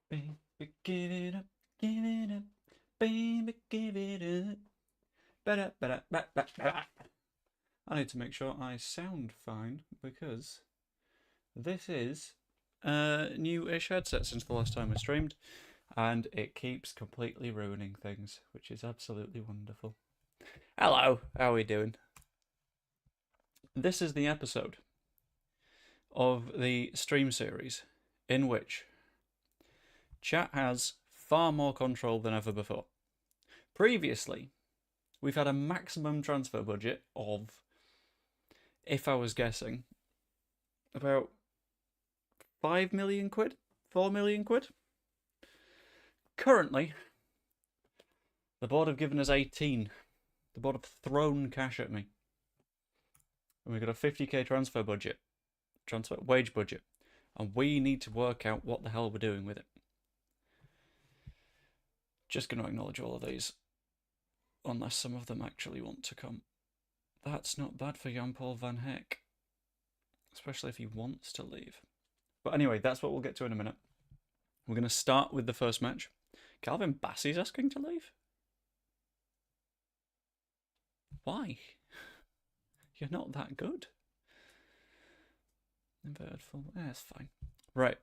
Baby, give it up, baby, give it up. Ba-da-ba-da-ba-ba-ba. I need to make sure I sound fine because this is a new-ish headset since the last time I streamed, and it keeps completely ruining things, which is absolutely wonderful. Hello, how are we doing? This is the episode of the stream series in which chat has far more control than ever before. Previously, we've had a maximum transfer budget of, if I was guessing, about 5 million quid? 4 million quid? Currently, the board have given us 18. The board have thrown cash at me. And we've got a 50k transfer wage budget. And we need to work out what the hell we're doing with it. Just going to acknowledge all of these. Unless some of them actually want to come. That's not bad for Jan-Paul van Heck. Especially if he wants to leave. But anyway, that's what we'll get to in a minute. We're going to start with the first match. Calvin Bassey's asking to leave? Why? You're not that good. Inverted full. Yeah, it's fine. Right.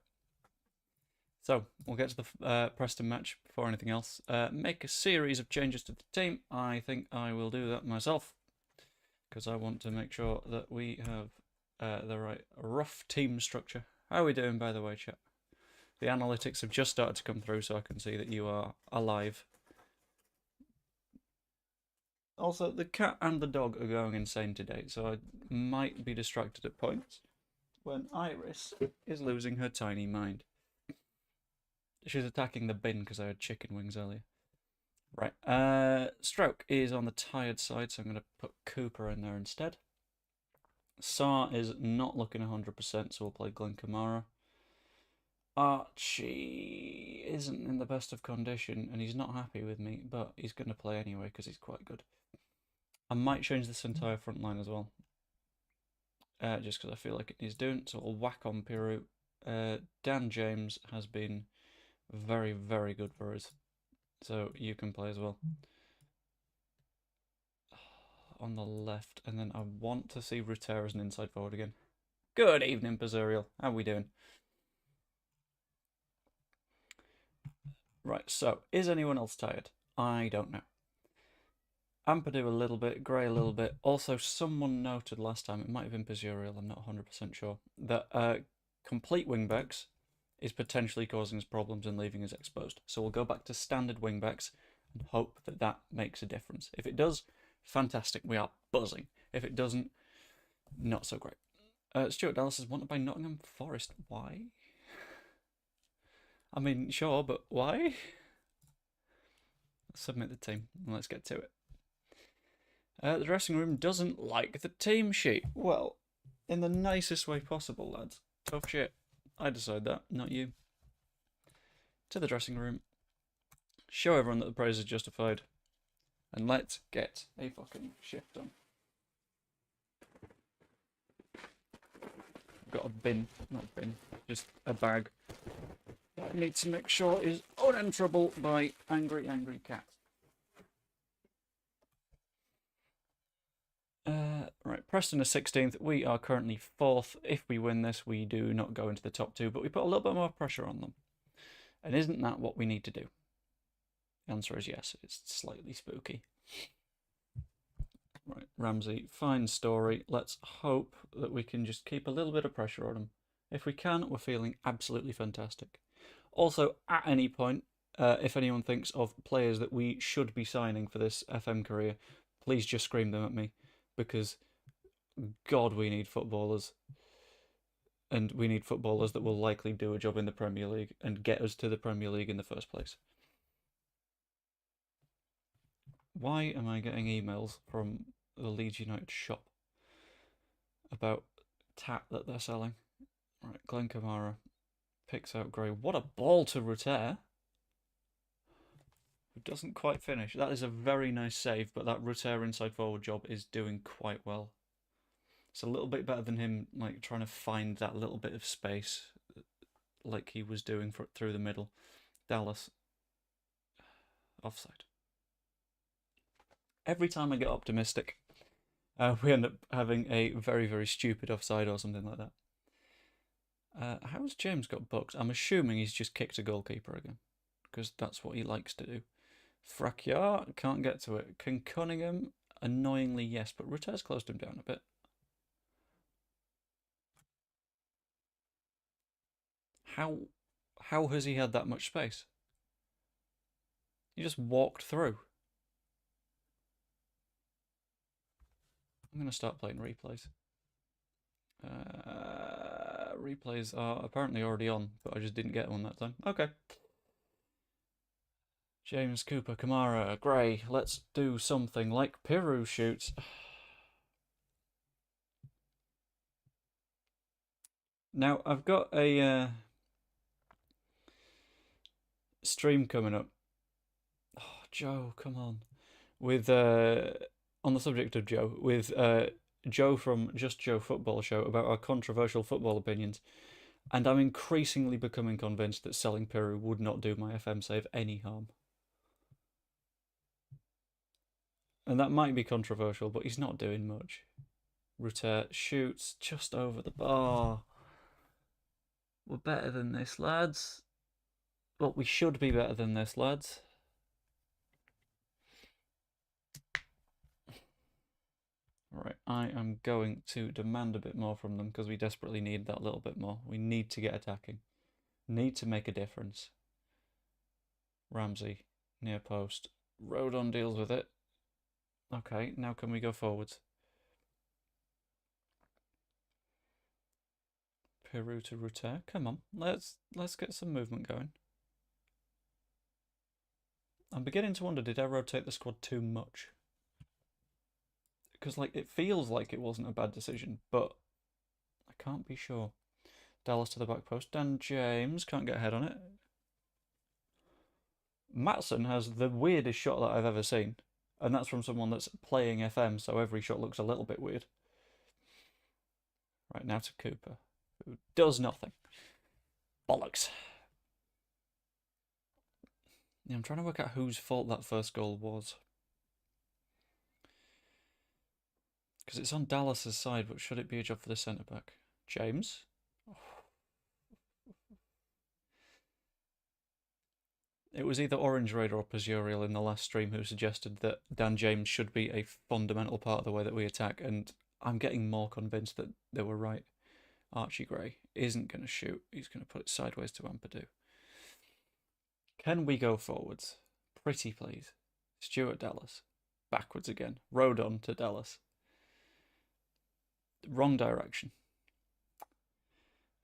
So, we'll get to the Preston match before anything else. Make a series of changes to the team. I think I will do that myself. Because I want to make sure that we have the right rough team structure. How are we doing, by the way, chat? The analytics have just started to come through, so I can see that you are alive. Also, the cat and the dog are going insane today, so I might be distracted at points when Iris is losing her tiny mind. She's attacking the bin because I had chicken wings earlier. Right, Stroke is on the tired side, so I'm going to put Cooper in there instead. Sarr is not looking 100%, so we'll play Glenn Kamara. Archie isn't in the best of condition, and he's not happy with me, but he's going to play anyway because he's quite good. I might change this entire front line as well, just because I feel like it needs doing. So we'll whack on Piru. Dan James has been very, very good for us, so you can play as well. On the left, and then I want to see Ruter as an inside forward again. Good evening, Pazuriel. How are we doing? Right, so, is anyone else tired? I don't know. Ampadu a little bit, Gray a little bit. Also, someone noted last time, it might have been Pazuriel, I'm not 100% sure, that complete wingbacks is potentially causing us problems and leaving us exposed. So we'll go back to standard wingbacks and hope that that makes a difference. If it does, fantastic, we are buzzing. If it doesn't, not so great. Stuart Dallas is wanted by Nottingham Forest. Why? I mean, sure, but why? Submit the team and let's get to it. The dressing room doesn't like the team sheet. Well, in the nicest way possible, lads. Tough shit. I decide that, not you. To the dressing room. Show everyone that the praise is justified. And let's get a fucking shift done. I've got a bin, not a bin, just a bag that I need to make sure is unenterable by angry, angry cats. Right, Preston is 16th. We are currently 4th. If we win this, we do not go into the top 2, but we put a little bit more pressure on them. And isn't that what we need to do? The answer is yes. It's slightly spooky. Right, Ramsey, fine story. Let's hope that we can just keep a little bit of pressure on them. If we can, we're feeling absolutely fantastic. Also, at any point, if anyone thinks of players that we should be signing for this FM career, please just scream them at me. Because, God, we need footballers. And we need footballers that will likely do a job in the Premier League and get us to the Premier League in the first place. Why am I getting emails from the Leeds United shop about tat that they're selling? Right, Glenn Kamara picks out Gray. What a ball to Ruter. Who doesn't quite finish. That is a very nice save, but that Ruter inside forward job is doing quite well. It's a little bit better than him like trying to find that little bit of space. like he was doing through the middle. Dallas, offside. Every time I get optimistic, we end up having a very, very stupid offside or something like that. How's James got booked? I'm assuming he's just kicked a goalkeeper again, because that's what he likes to do. Frakiar can't get to it. Can Cunningham? Annoyingly, yes, but Ruter's closed him down a bit. How has he had that much space? He just walked through. I'm going to start playing replays. Replays are apparently already on, but I just didn't get one that time. Okay. James, Cooper, Kamara, Gray. Let's do something like Piru shoots. Now, I've got a stream coming up. Oh, Joe, come on. With, on the subject of Joe, with Joe from Just Joe Football Show about our controversial football opinions. And I'm increasingly becoming convinced that selling Piru would not do my FM save any harm. And that might be controversial, but he's not doing much. Ruter shoots just over the bar. We're better than this, lads. Well, we should be better than this, lads. Alright, I am going to demand a bit more from them because we desperately need that little bit more. We need to get attacking. Need to make a difference. Ramsey, near post. Rodon deals with it. Okay, now can we go forwards? Peru to Ruter. Come on, let's get some movement going. I'm beginning to wonder, did I rotate the squad too much? Because like it feels like it wasn't a bad decision, but I can't be sure. Dallas to the back post. Dan James can't get a head on it. Matson has the weirdest shot that I've ever seen, and that's from someone that's playing FM, so every shot looks a little bit weird. Right, now to Cooper, who does nothing. Bollocks. Yeah, I'm trying to work out whose fault that first goal was. Because it's on Dallas's side, but should it be a job for the centre-back? James? It was either Orange Raider or Pazuriel in the last stream who suggested that Dan James should be a fundamental part of the way that we attack, and I'm getting more convinced that they were right. Archie Gray isn't going to shoot. He's going to put it sideways to Ampadu. Can we go forwards? Pretty please. Stuart Dallas. Backwards again. Rodon to Dallas. Wrong direction.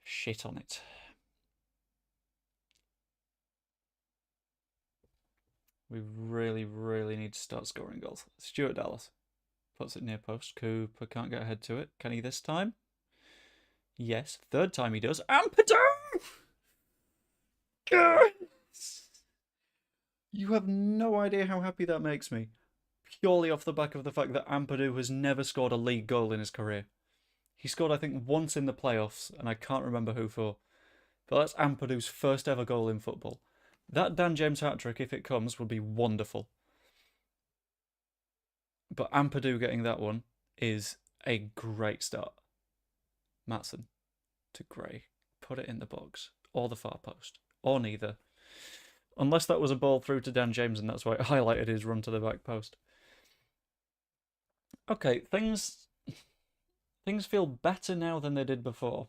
Shit on it. We really, really need to start scoring goals. Stuart Dallas puts it near post. Cooper can't get ahead to it. Can he this time? Yes. Third time he does. Ampadu! You have no idea how happy that makes me. Purely off the back of the fact that Ampadu has never scored a league goal in his career. He scored, I think, once in the playoffs, and I can't remember who for. But that's Ampadu's first ever goal in football. That Dan James hat-trick, if it comes, would be wonderful. But Ampadu getting that one is a great start. Matson to Gray. Put it in the box. Or the far post. Or neither. Unless that was a ball through to Dan James and that's why it highlighted his run to the back post. Okay, things feel better now than they did before.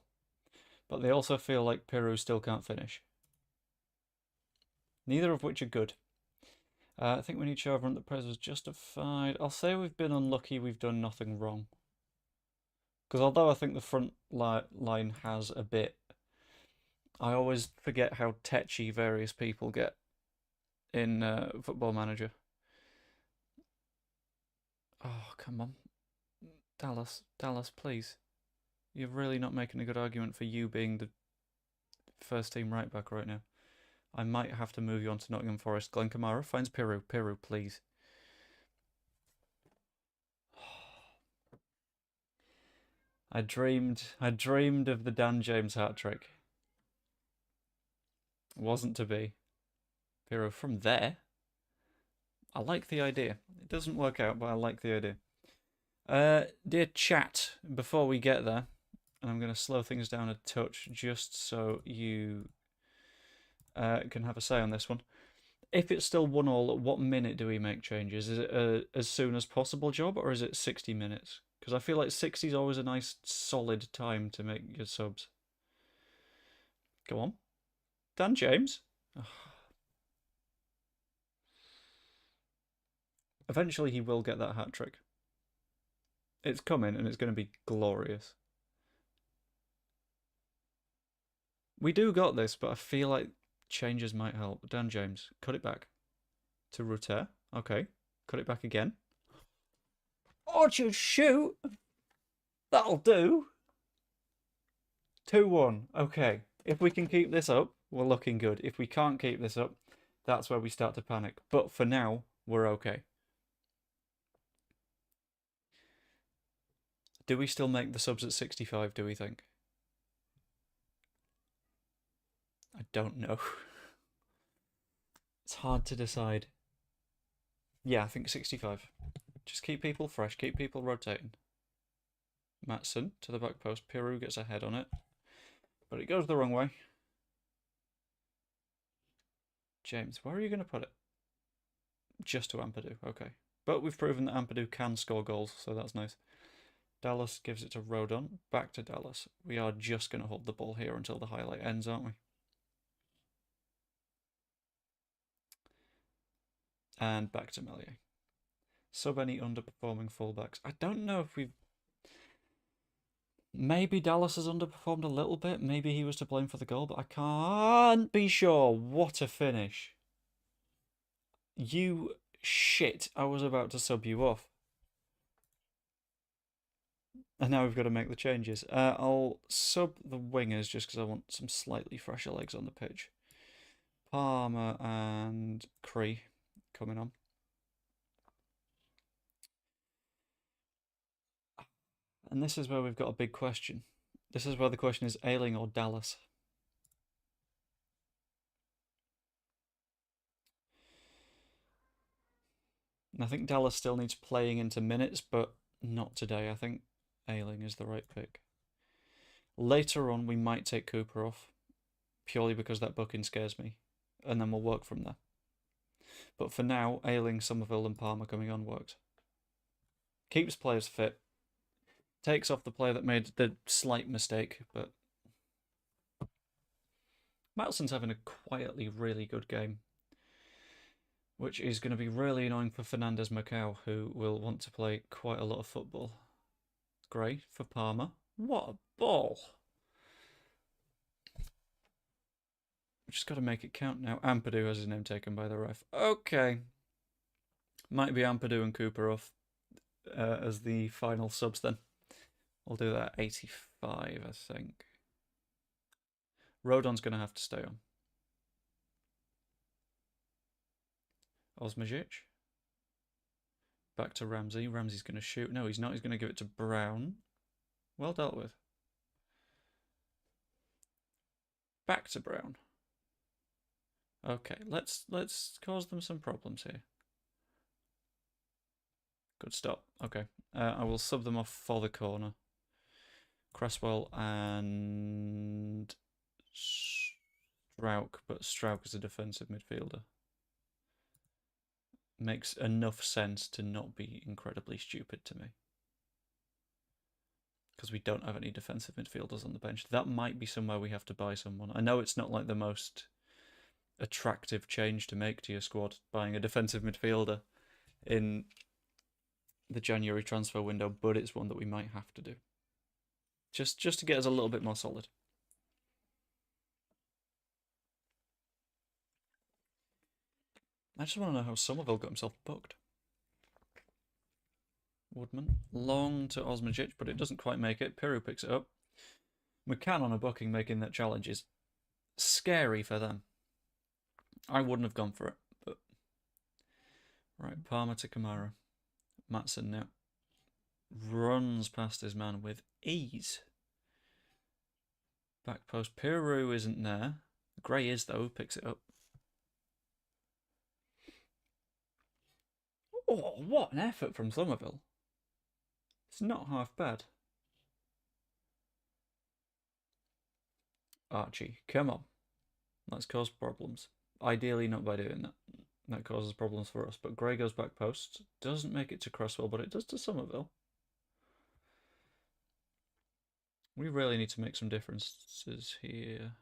But they also feel like Piru still can't finish. Neither of which are good. I think we need to show everyone that praise was justified. I'll say we've been unlucky, we've done nothing wrong. Because although I think the front line has a bit, I always forget how tetchy various people get in Football Manager. Oh, come on. Dallas, please. You're really not making a good argument for you being the first team right back right now. I might have to move you on to Nottingham Forest. Glenn Kamara finds Piru. Piru, please. I dreamed of the Dan James hat-trick. Wasn't to be. Pirro from there. I like the idea. It doesn't work out, but I like the idea. Dear chat, before we get there, and I'm going to slow things down a touch just so you can have a say on this one. If it's still 1-1, at what minute do we make changes? Is it a as soon as possible job, or is it 60 minutes? Because I feel like 60 is always a nice solid time to make your subs. Go on. Dan James. Ugh. Eventually he will get that hat trick. It's coming and it's going to be glorious. We do got this, but I feel like changes might help. Dan James, cut it back to Rutter. Okay, cut it back again. Orchard shoot. That'll do. 2-1. Okay, if we can keep this up, we're looking good. If we can't keep this up, that's where we start to panic. But for now, we're okay. Do we still make the subs at 65, do we think? I don't know. It's hard to decide. Yeah, I think 65. Just keep people fresh, keep people rotating. Matson to the back post. Pirou gets a head on it. But it goes the wrong way. James, where are you going to put it? Just to Ampadu, okay. But we've proven that Ampadu can score goals, so that's nice. Dallas gives it to Rodon. Back to Dallas. We are just going to hold the ball here until the highlight ends, aren't we? And back to Melier. Sub any underperforming fullbacks. I don't know if we've... Maybe Dallas has underperformed a little bit. Maybe he was to blame for the goal, but I can't be sure. What a finish. You shit. I was about to sub you off. And now we've got to make the changes. I'll sub the wingers just because I want some slightly fresher legs on the pitch. Palmer and Cree coming on. And this is where we've got a big question. This is where the question is Ayling or Dallas. And I think Dallas still needs playing into minutes, but not today. I think Ayling is the right pick. Later on, we might take Cooper off, purely because that booking scares me, and then we'll work from there. But for now, Ayling, Somerville and Palmer coming on works. Keeps players fit. Takes off the player that made the slight mistake, but Matelson's having a quietly really good game, which is going to be really annoying for Fernandez Macau, who will want to play quite a lot of football. Gray for Palmer. What a ball! We've just got to make it count now. Ampadu has his name taken by the ref. Okay. Might be Ampadu and Cooper off as the final subs then. We'll do that at 85, I think. Rodon's going to have to stay on. Osmajic. Back to Ramsey. Ramsey's going to shoot. No, he's not. He's going to give it to Brown. Well dealt with. Back to Brown. Okay, let's cause them some problems here. Good stop. Okay, I will sub them off for the corner. Cresswell and Strauch, but Strauch is a defensive midfielder. Makes enough sense to not be incredibly stupid to me. Because we don't have any defensive midfielders on the bench. That might be somewhere we have to buy someone. I know it's not like the most attractive change to make to your squad, buying a defensive midfielder in the January transfer window, but it's one that we might have to do. Just to get us a little bit more solid. I just want to know how Somerville got himself booked. Woodman. Long to Osmajic, but it doesn't quite make it. Pirou picks it up. McCann on a booking making that challenge is scary for them. I wouldn't have gone for it, but... Right, Palmer to Kamara. Matson now. Runs past his man with ease. Back post. Pirou isn't there. Gray is, though, picks it up. Oh, what an effort from Somerville. It's not half bad. Archie, come on. Let's cause problems. Ideally, not by doing that. That causes problems for us. But Gray goes back post. Doesn't make it to Cresswell, but it does to Somerville. We really need to make some differences here.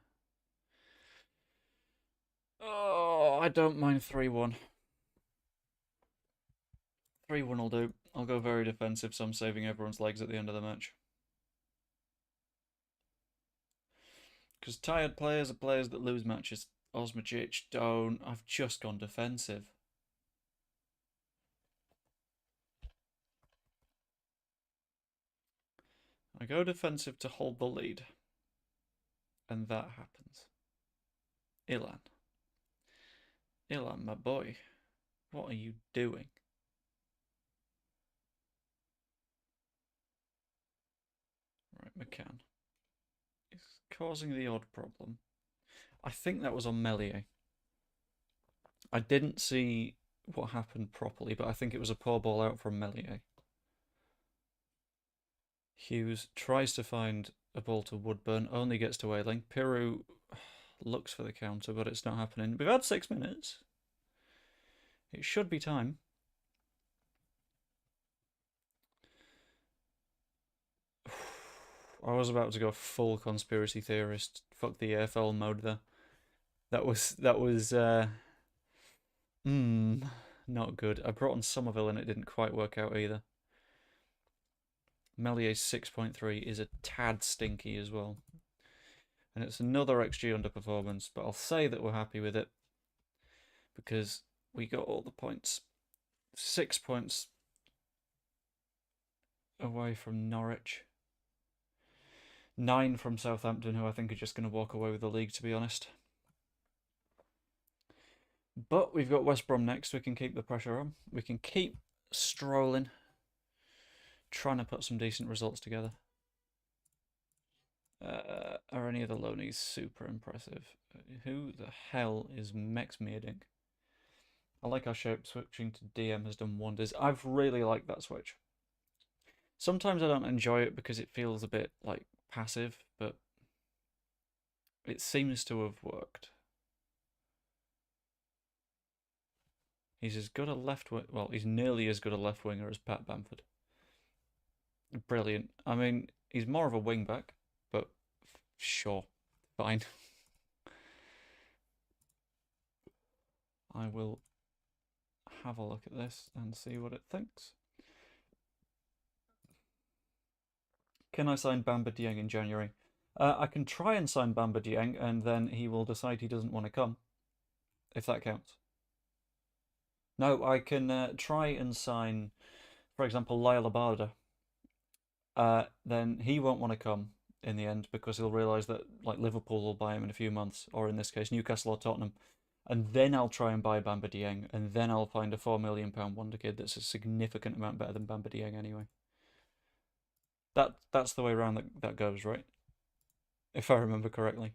Oh, I don't mind 3-1. 3-1 will do. I'll go very defensive, so I'm saving everyone's legs at the end of the match. Because tired players are players that lose matches. Osmajic, don't. I've just gone defensive. I go defensive to hold the lead. And that happens. Ilan. Ilan, my boy. What are you doing? Right, McCann. Is causing the odd problem. I think that was on Melier. I didn't see what happened properly, but I think it was a poor ball out from Melier. Hughes tries to find a ball to Woodburn, only gets to Ayling. Piru looks for the counter, but it's not happening. We've had 6 minutes. It should be time. I was about to go full conspiracy theorist. Fuck the AFL mode there. That was not good. I brought on Somerville and it didn't quite work out either. Melier's 6.3 is a tad stinky as well. And it's another XG underperformance, but I'll say that we're happy with it because we got all the points. 6 points away from Norwich. 9 from Southampton, who I think are just going to walk away with the league, to be honest. But we've got West Brom next. We can keep the pressure on. We can keep strolling, trying to put some decent results together. Are any of the loanies super impressive? Who the hell is Mex Meerdink? I like our shape. Switching to DM has done wonders. I've really liked that switch. Sometimes I don't enjoy it because it feels a bit like passive, but it seems to have worked. He's as good a left wing. Well, he's nearly as good a left winger as Pat Bamford. Brilliant. I mean, he's more of a wing back, but sure, fine. I will have a look at this and see what it thinks. Can I sign Bamba Dieng in January? I can try and sign Bamba Dieng, and then he will decide he doesn't want to come, if that counts. No, I can try and sign, for example, Lyle Abada. Then he won't want to come in the end because he'll realise that like Liverpool will buy him in a few months, or in this case Newcastle or Tottenham, and then I'll try and buy Bamba Dieng, and then I'll find a £4 million wonder kid that's a significant amount better than Bamba Dieng anyway. That's the way around that goes, right? If I remember correctly.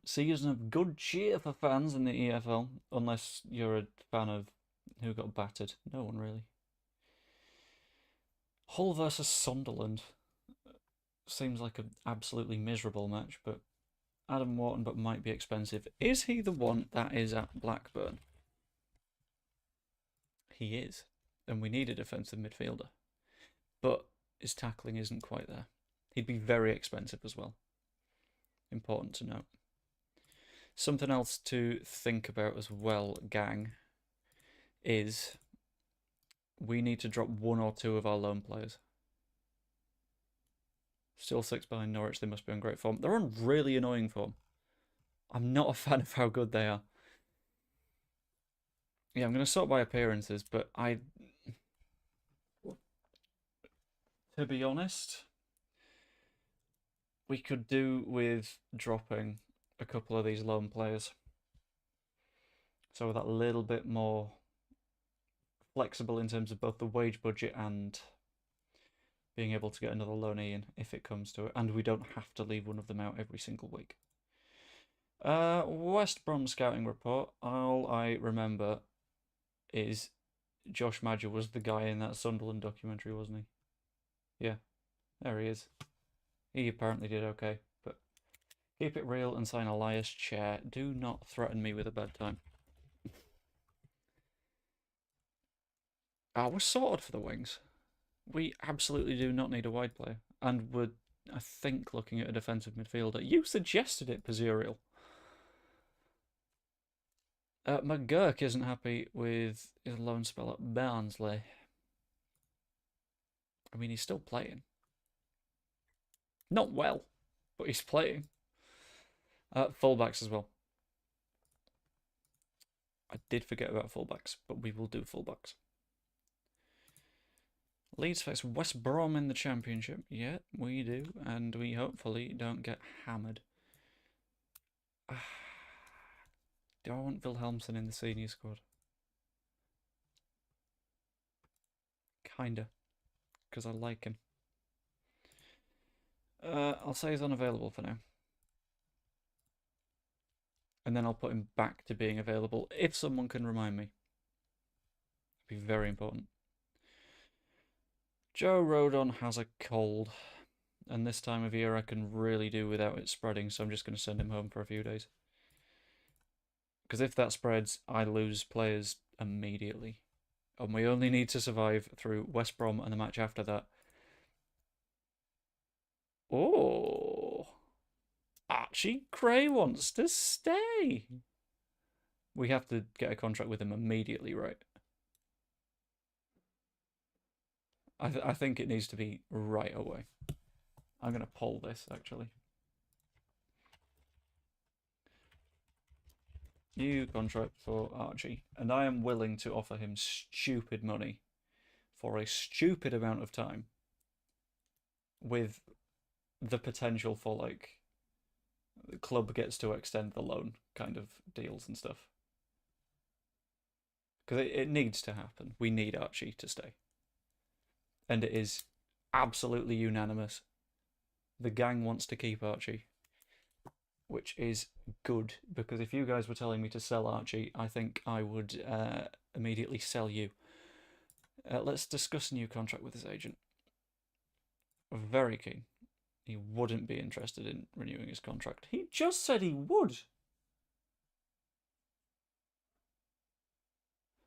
Season of good cheer for fans in the EFL, unless you're a fan of who got battered. No one really. Hull versus Sunderland seems like an absolutely miserable match, but Adam Wharton but might be expensive. Is he the one that is at Blackburn? He is, and we need a defensive midfielder, but his tackling isn't quite there. He'd be very expensive as well. Important to note. Something else to think about as well, gang, is we need to drop 1 or 2 of our loan players. Still 6 behind Norwich, they must be on great form. They're on really annoying form. I'm not a fan of how good they are. Yeah, I'm going to sort by appearances, but to be honest, we could do with dropping a couple of these loan players. So with that little bit more flexible in terms of both the wage budget and being able to get another loanee in if it comes to it, and we don't have to leave one of them out every single week. West Brom scouting report. All I remember is Josh Madger was the guy in that Sunderland documentary, wasn't he? Yeah, there he is. He apparently did okay, but keep it real and sign Elias Chair. Do not threaten me with a bad time. We're sorted for the wings. We absolutely do not need a wide player, and we're, I think, looking at a defensive midfielder. You suggested it, Pazuriel. McGurk isn't happy with his loan spell at Barnsley. I mean, he's still playing. Not well, but he's playing. Fullbacks as well. I did forget about fullbacks, but we will do fullbacks. Leeds face West Brom in the Championship. Yeah, we do, and we hopefully don't get hammered. Do I want Wilhelmsen in the senior squad? Kinda, because I like him. I'll say he's unavailable for now. And then I'll put him back to being available if someone can remind me. It'd be very important. Joe Rodon has a cold, and this time of year I can really do without it spreading, so I'm just going to send him home for a few days. Because if that spreads, I lose players immediately. And we only need to survive through West Brom and the match after that. Oh, Archie Gray wants to stay. We have to get a contract with him immediately, right? I think it needs to be right away. I'm going to poll this, actually. New contract for Archie. And I am willing to offer him stupid money for a stupid amount of time with the potential for, like, the club gets to extend the loan kind of deals and stuff. Because it needs to happen. We need Archie to stay. And it is absolutely unanimous. The gang wants to keep Archie, which is good, because if you guys were telling me to sell Archie, I think I would immediately sell you. Let's discuss a new contract with his agent. Very keen. He wouldn't be interested in renewing his contract. He just said he would.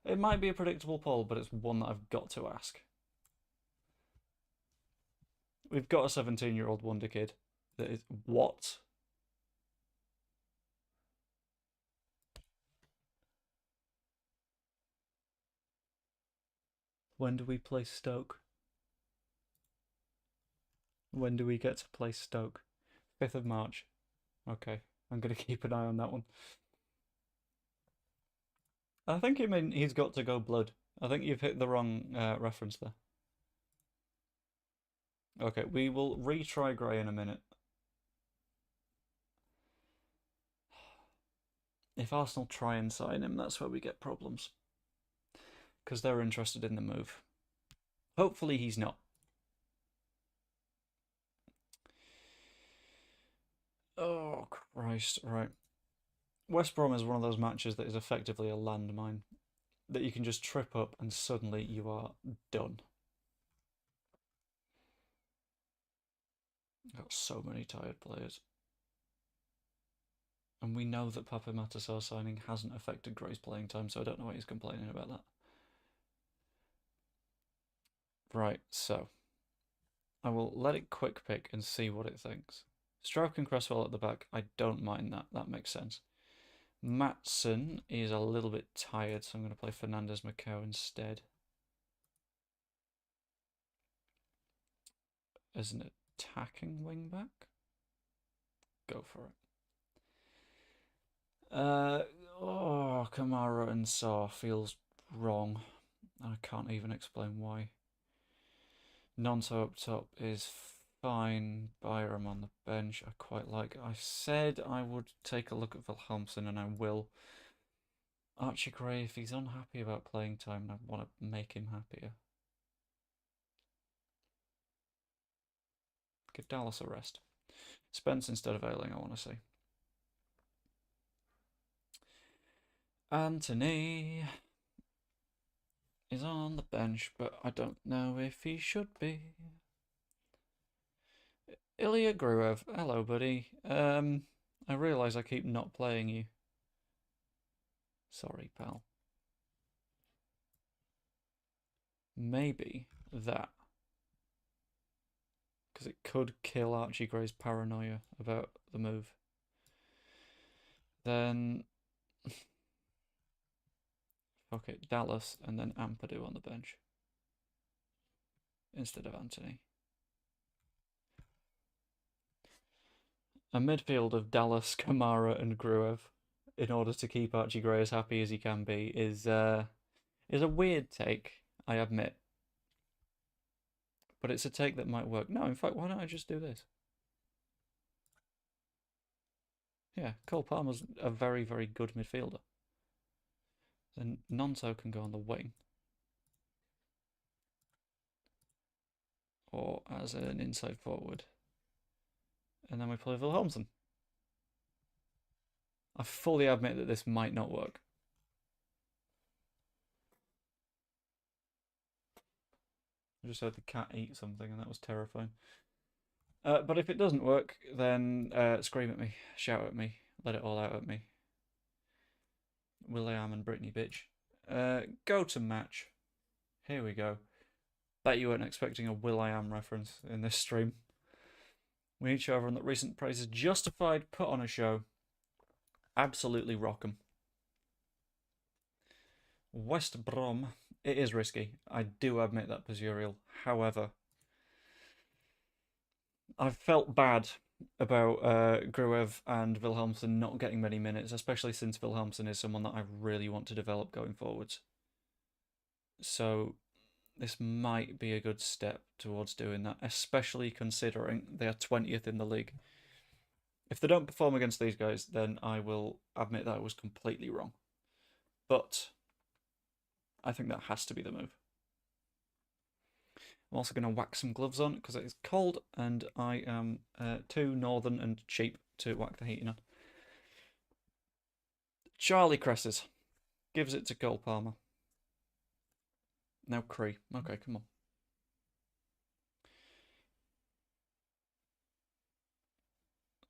It might be a predictable poll, but it's one that I've got to ask. We've got a 17-year-old wonder kid that is what? When do we play Stoke? When do we get to play Stoke? 5th of March. Okay, I'm going to keep an eye on that one. I think you mean he's got to go blood. I think you've hit the wrong reference there. Okay, we will retry Gray in a minute. If Arsenal try and sign him, that's where we get problems. Because they're interested in the move. Hopefully he's not. Oh, Christ, right. West Brom is one of those matches that is effectively a landmine. That you can just trip up and suddenly you are done. Got so many tired players. And we know that Papa Matasar signing hasn't affected Gray's playing time, so I don't know why he's complaining about that. Right, so I will let it quick pick and see what it thinks. Stroke and Cresswell at the back, I don't mind that. That makes sense. Matson is a little bit tired, so I'm going to play Fernandez Macau instead. As an attacking wing back? Go for it. Kamara and Saar feels wrong. I can't even explain why. Nonso up top is fine. Byram on the bench, I quite like. I said I would take a look at Wilhelmsen, and I will. Archie Gray, if he's unhappy about playing time, I want to make him happier. Give Dallas a rest. Spence instead of Ayling, I want to see. Anthony is on the bench, but I don't know if he should be. Ilya Gruev, hello, buddy. I realise I keep not playing you. Sorry, pal. Maybe that. Because it could kill Archie Gray's paranoia about the move. Then... fuck it, Dallas and then Ampadu on the bench. Instead of Anthony. A midfield of Dallas, Kamara and Gruev in order to keep Archie Gray as happy as he can be is a weird take, I admit. But it's a take that might work. No, in fact, why don't I just do this? Yeah, Cole Palmer's a very, very good midfielder. Then Nonto can go on the wing. Or as an inside forward. And then we play Wilhelmsen. I fully admit that this might not work. I just heard the cat eat something and that was terrifying. But if it doesn't work, then scream at me, shout at me, let it all out at me. Will.i.am and Britney bitch. Go to match. Here we go. Bet you weren't expecting a Will.i.am reference in this stream. We need to show everyone that recent praise is justified, put on a show. Absolutely rock 'em. West Brom. It is risky. I do admit that, Pazuriel. However, I've felt bad about Gruev and Wilhelmsen not getting many minutes, especially since Wilhelmsen is someone that I really want to develop going forwards. So this might be a good step towards doing that, especially considering they are 20th in the league. If they don't perform against these guys, then I will admit that I was completely wrong. But I think that has to be the move. I'm also going to whack some gloves on because it is cold and I am too northern and cheap to whack the heating on. Charlie Cresses gives it to Cole Palmer. Now Cree. Okay, come on.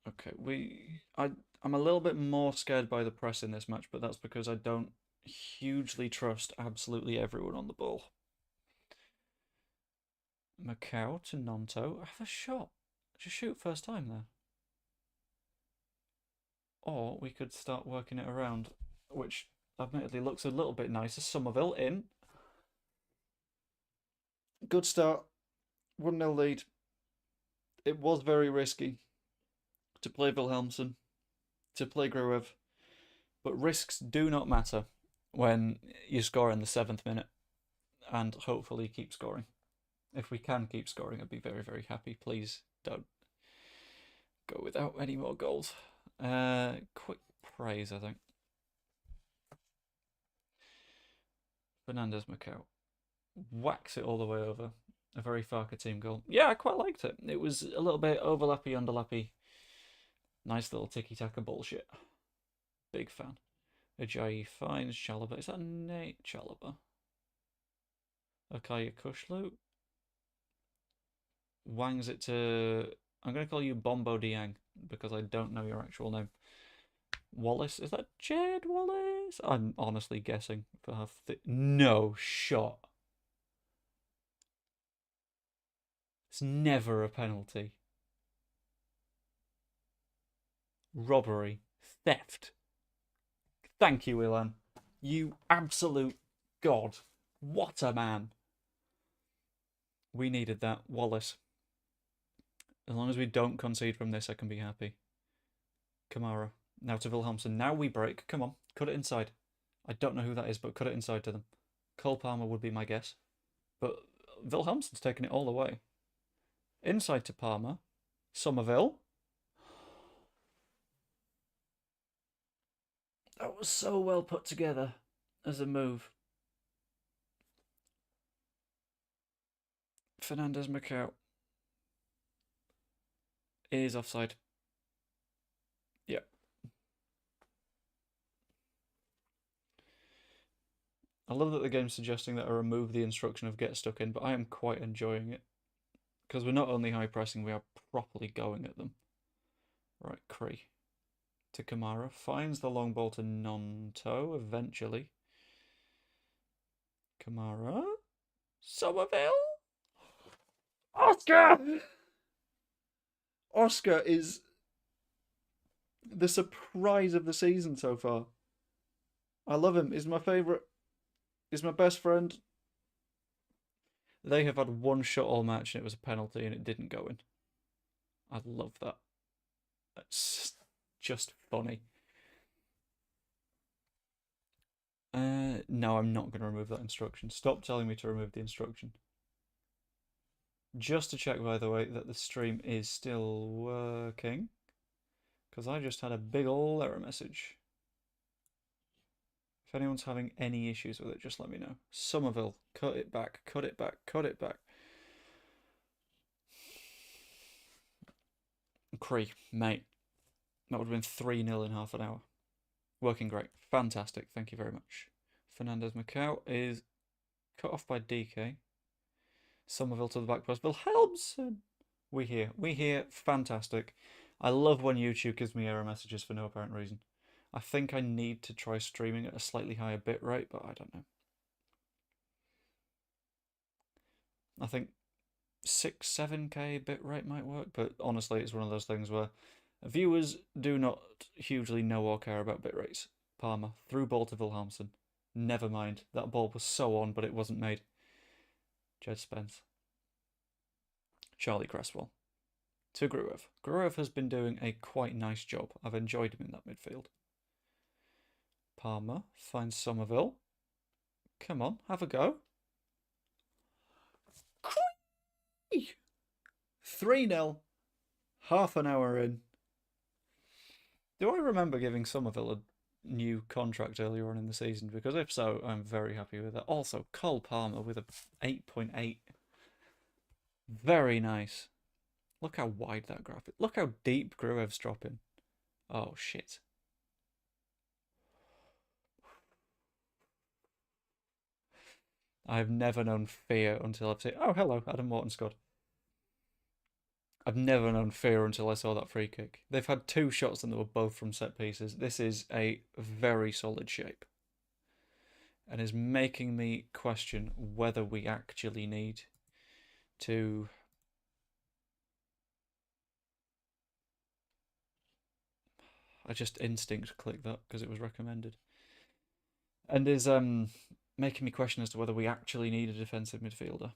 Okay, I'm a little bit more scared by the press in this match, but that's because I don't hugely trust absolutely everyone on the ball. Macau to Nonto. Have a shot. Just shoot first time there. Or we could start working it around, which admittedly looks a little bit nicer. Somerville in. Good start. 1-0 lead. It was very risky to play Wilhelmsen, to play Gruev, but risks do not matter when you score in the 7th minute and hopefully keep scoring. If we can keep scoring, I'd be very, very happy. Please don't go without any more goals. Quick praise, I think. Fernandez Macau whacks it all the way over. A very Farker team goal. Yeah, I quite liked it. It was a little bit overlappy, underlappy. Nice little tiki-taka bullshit. Big fan. Ajayi finds Chalobah. Is that Nate Chalobah? Akaya Kushlu wangs it to... I'm going to call you Bombo Diang because I don't know your actual name. Wallace? Is that Jed Wallace? I'm honestly guessing for half the... No shot. It's never a penalty. Robbery. Theft. Thank you, Ilan. You absolute god. What a man. We needed that. Wallace. As long as we don't concede from this, I can be happy. Kamara. Now to Wilhelmsen. Now we break. Come on. Cut it inside. I don't know who that is, but cut it inside to them. Cole Palmer would be my guess. But Wilhelmsen's taking it all away. Inside to Palmer. Somerville. That was so well put together as a move. Fernandez Macau. is offside. Yeah. I love that the game's suggesting that I remove the instruction of get stuck in, but I am quite enjoying it. Because we're not only high pressing, we are properly going at them. Right, Cree to Kamara. Finds the long ball to Nonto eventually. Kamara. Somerville. Oscar! Oscar is the surprise of the season so far. I love him. He's my favourite. He's my best friend. They have had one shot all match and it was a penalty and it didn't go in. I love that. That's just funny. No, I'm not going to remove that instruction. Stop telling me to remove the instruction. Just to check, by the way, that the stream is still working. Because I just had a big ol' error message. If anyone's having any issues with it, just let me know. Somerville, cut it back, cut it back, cut it back. Cree, mate. That would have been 3-0 in half an hour. Working great. Fantastic. Thank you very much. Fernandez Macau is cut off by DK. Somerville to the back post. Wilhelmsen. We hear. We hear. Fantastic. I love when YouTube gives me error messages for no apparent reason. I think I need to try streaming at a slightly higher bit rate, but I don't know. I think 6-7K bit rate might work, but honestly, it's one of those things where viewers do not hugely know or care about bit rates. Palmer, through ball to Wilhelmsen. Never mind, that ball was so on, but it wasn't made. Jed Spence. Charlie Cresswell. To Gruev. Gruev has been doing a quite nice job. I've enjoyed him in that midfield. Palmer finds Somerville. Come on, have a go. 3-0. Half an hour in. Do I remember giving Somerville a new contract earlier on in the season? Because if so, I'm very happy with that. Also, Cole Palmer with a 8.8. Very nice. Look how wide that graph is. Look how deep Gruev's dropping. Oh, shit. I've never known fear until I've seen... Oh, hello, Adam Morton scored. I've never known fear until I saw that free kick. They've had 2 shots and they were both from set pieces. This is a very solid shape. And is making me question whether we actually need to... I just instinct clicked that because it was recommended. And is making me question as to whether we actually need a defensive midfielder.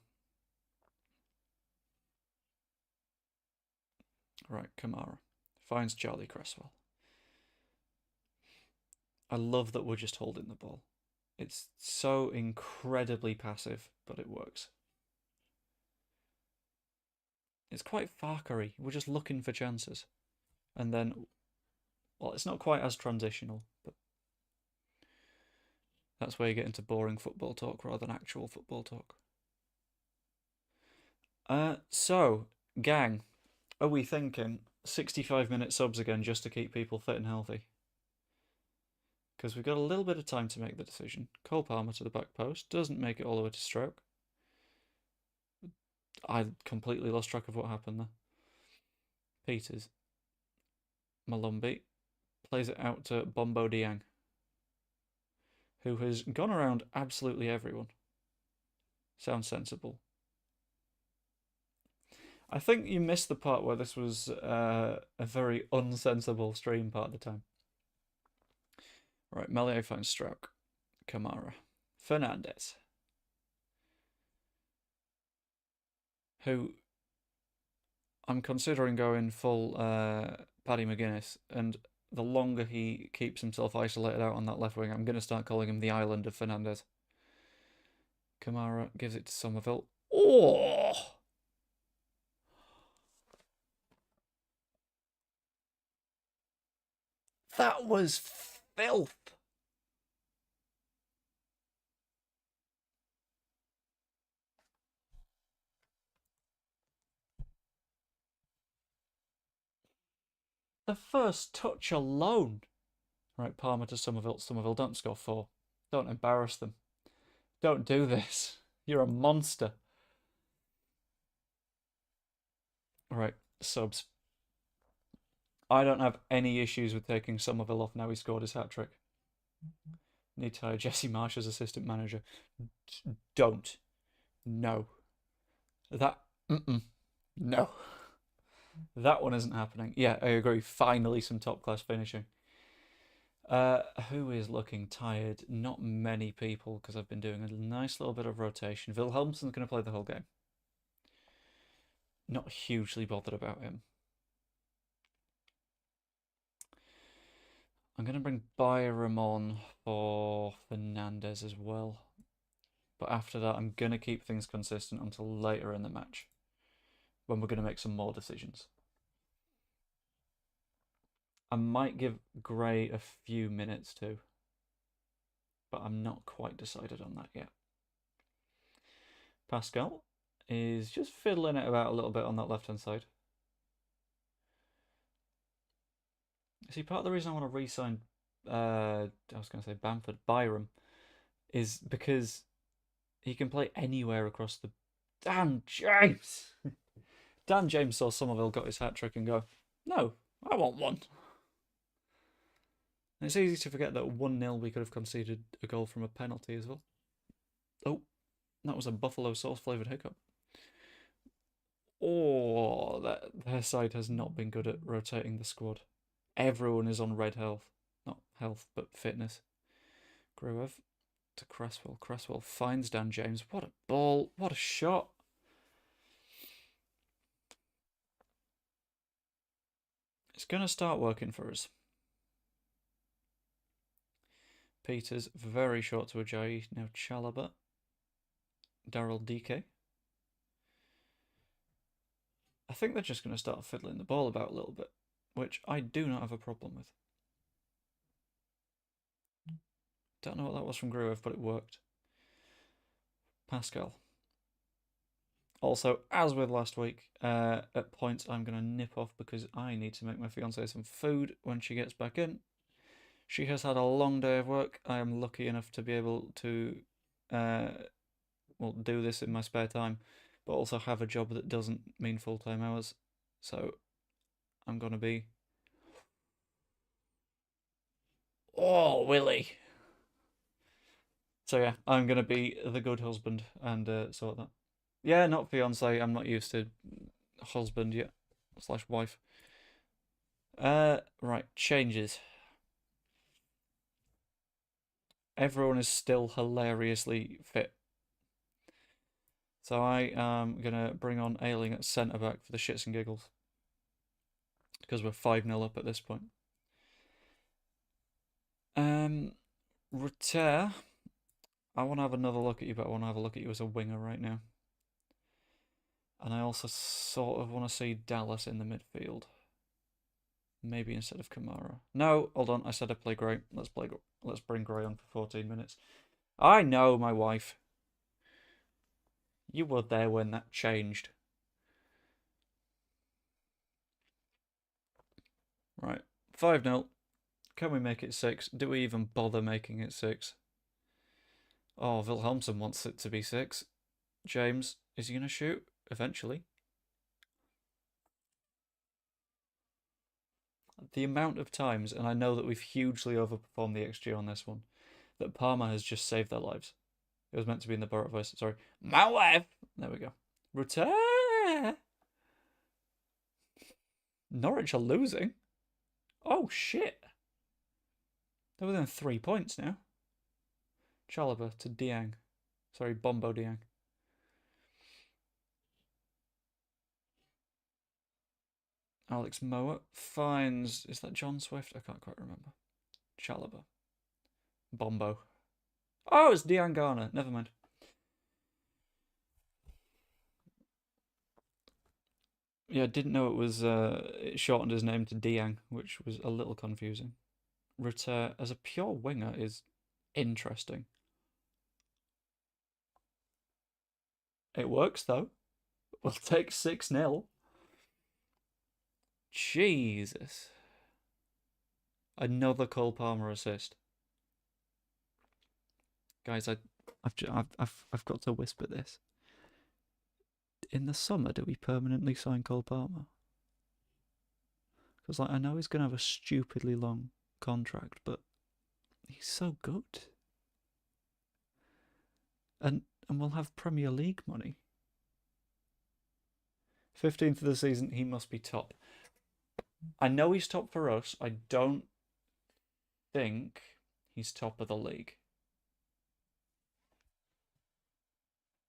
Right, Kamara finds Charlie Cresswell. I love that we're just holding the ball. It's so incredibly passive, but it works. It's quite Farkery. We're just looking for chances. And then, well, it's not quite as transitional, but that's where you get into boring football talk rather than actual football talk. So, gang, are we thinking 65-minute subs again just to keep people fit and healthy? Because we've got a little bit of time to make the decision. Cole Palmer to the back post. Doesn't make it all the way to stroke. I completely lost track of what happened there. Peters. Malumbi plays it out to Bombo Diang, who has gone around absolutely everyone. Sounds sensible. I think you missed the part where this was a very unsensible stream part of the time. Right, Melier finds Stroke. Kamara. Fernandez. Who I'm considering going full Paddy McGuinness, and the longer he keeps himself isolated out on that left wing, I'm going to start calling him the island of Fernandez. Kamara gives it to Somerville. Oh! That was filth. The first touch alone. Right, Palmer to Somerville. Somerville, don't score 4. Don't embarrass them. Don't do this. You're a monster. Right, subs. I don't have any issues with taking Somerville off now he scored his hat-trick. Need to hire Jesse Marsh as assistant manager. Don't. No. That. No. That one isn't happening. Yeah, I agree. Finally, some top-class finishing. Who is looking tired? Not many people, because I've been doing a nice little bit of rotation. Wilhelmsen's going to play the whole game. Not hugely bothered about him. I'm going to bring Byram on for Fernandez as well. But after that, I'm going to keep things consistent until later in the match, when we're going to make some more decisions. I might give Gray a few minutes too, but I'm not quite decided on that yet. Pascal is just fiddling it about a little bit on that left-hand side. See, part of the reason I want to re-sign, I was going to say Bamford, Byram, is because he can play anywhere across the... Dan James! Dan James saw Somerville got his hat-trick and go, no, I want one. And it's easy to forget that 1-0 we could have conceded a goal from a penalty as well. Oh, that was a buffalo sauce-flavoured hiccup. Oh, their side has not been good at rotating the squad. Everyone is on red health. Not health, but fitness. Gruev to Cresswell. Cresswell finds Dan James. What a ball. What a shot. It's going to start working for us. Peters, very short to Ajayi. Now Chalobah. Daryl DK. I think they're just going to start fiddling the ball about a little bit, which I do not have a problem with. Don't know what that was from Gruev, but it worked. Pascal. Also, as with last week, at points I'm going to nip off because I need to make my fiancée some food when she gets back in. She has had a long day of work. I am lucky enough to be able to do this in my spare time, but also have a job that doesn't mean full-time hours. So I'm going to be... Oh, Willie! So yeah, I'm going to be the good husband and sort that. Yeah, not fiance. I'm not used to husband yet. / wife. Right, changes. Everyone is still hilariously fit. So I am going to bring on Ayling at centre-back for the shits and giggles. Because we're 5-0 up at this point. Rutter. I want to have another look at you, but I want to have a look at you as a winger right now. And I also sort of want to see Dallas in the midfield. Maybe instead of Kamara. No, hold on. I said I'd play Gray. Let's bring Gray on for 14 minutes. I know, my wife. You were there when that changed. Right. 5-0. Can we make it 6? Do we even bother making it 6? Oh, Wilhelmsen wants it to be 6. James, is he going to shoot? Eventually. The amount of times, and I know that we've hugely overperformed the XG on this one, that Parma has just saved their lives. It was meant to be in the Borat voice. Sorry. My wife! There we go. Return! Norwich are losing. Oh, shit. They're within 3 points now. Chalobah to Diang. Sorry, Bombo Diang. Alex Moa finds... Is that John Swift? I can't quite remember. Chalobah. Bombo. Oh, it's Diang Garner. Never mind. Yeah, I didn't know it was... it shortened his name to Diang, which was a little confusing. Rutter as a pure winger is interesting. It works, though. We'll take 6-0. Jesus. Another Cole Palmer assist. Guys, I've got to whisper this. In the summer, do we permanently sign Cole Palmer? Because I know he's gonna have a stupidly long contract, but he's so good. And we'll have Premier League money. 15th of the season, he must be top. I know he's top for us. I don't think he's top of the league.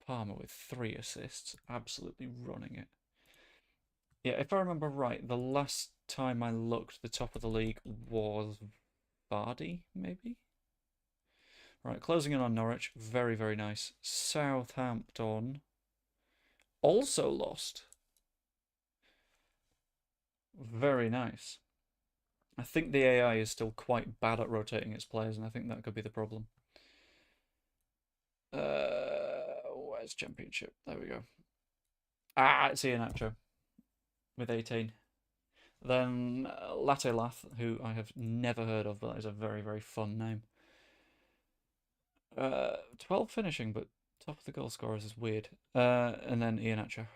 Palmer with 3 assists, absolutely running it. Yeah, if I remember right, the last time I looked, the top of the league was Vardy, maybe? Right, closing in on Norwich. Very, very nice. Southampton also lost. Very nice. I think the AI is still quite bad at rotating its players, and I think that could be the problem. Where's Championship? There we go. It's Iheanacho with 18. Then Latte Lath, who I have never heard of, but is a very, very fun name. 12 finishing, but top of the goal scorers is weird. And then Iheanacho,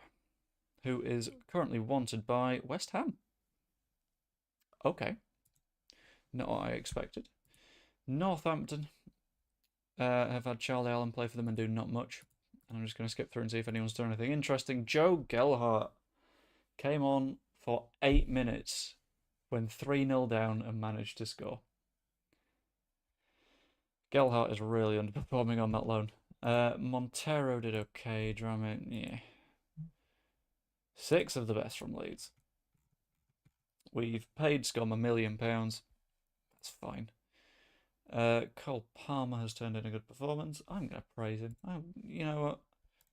who is currently wanted by West Ham. Okay. Not what I expected. Northampton have had Charlie Allen play for them and do not much. I'm just going to skip through and see if anyone's done anything interesting. Joe Gelhardt came on for 8 minutes when 3-0 down and managed to score. Gelhardt is really underperforming on that loan. Montero did okay. Drummond, yeah. 6 of the best from Leeds. We've paid Scum £1 million. That's fine. Cole Palmer has turned in a good performance. I'm going to praise him. You know what?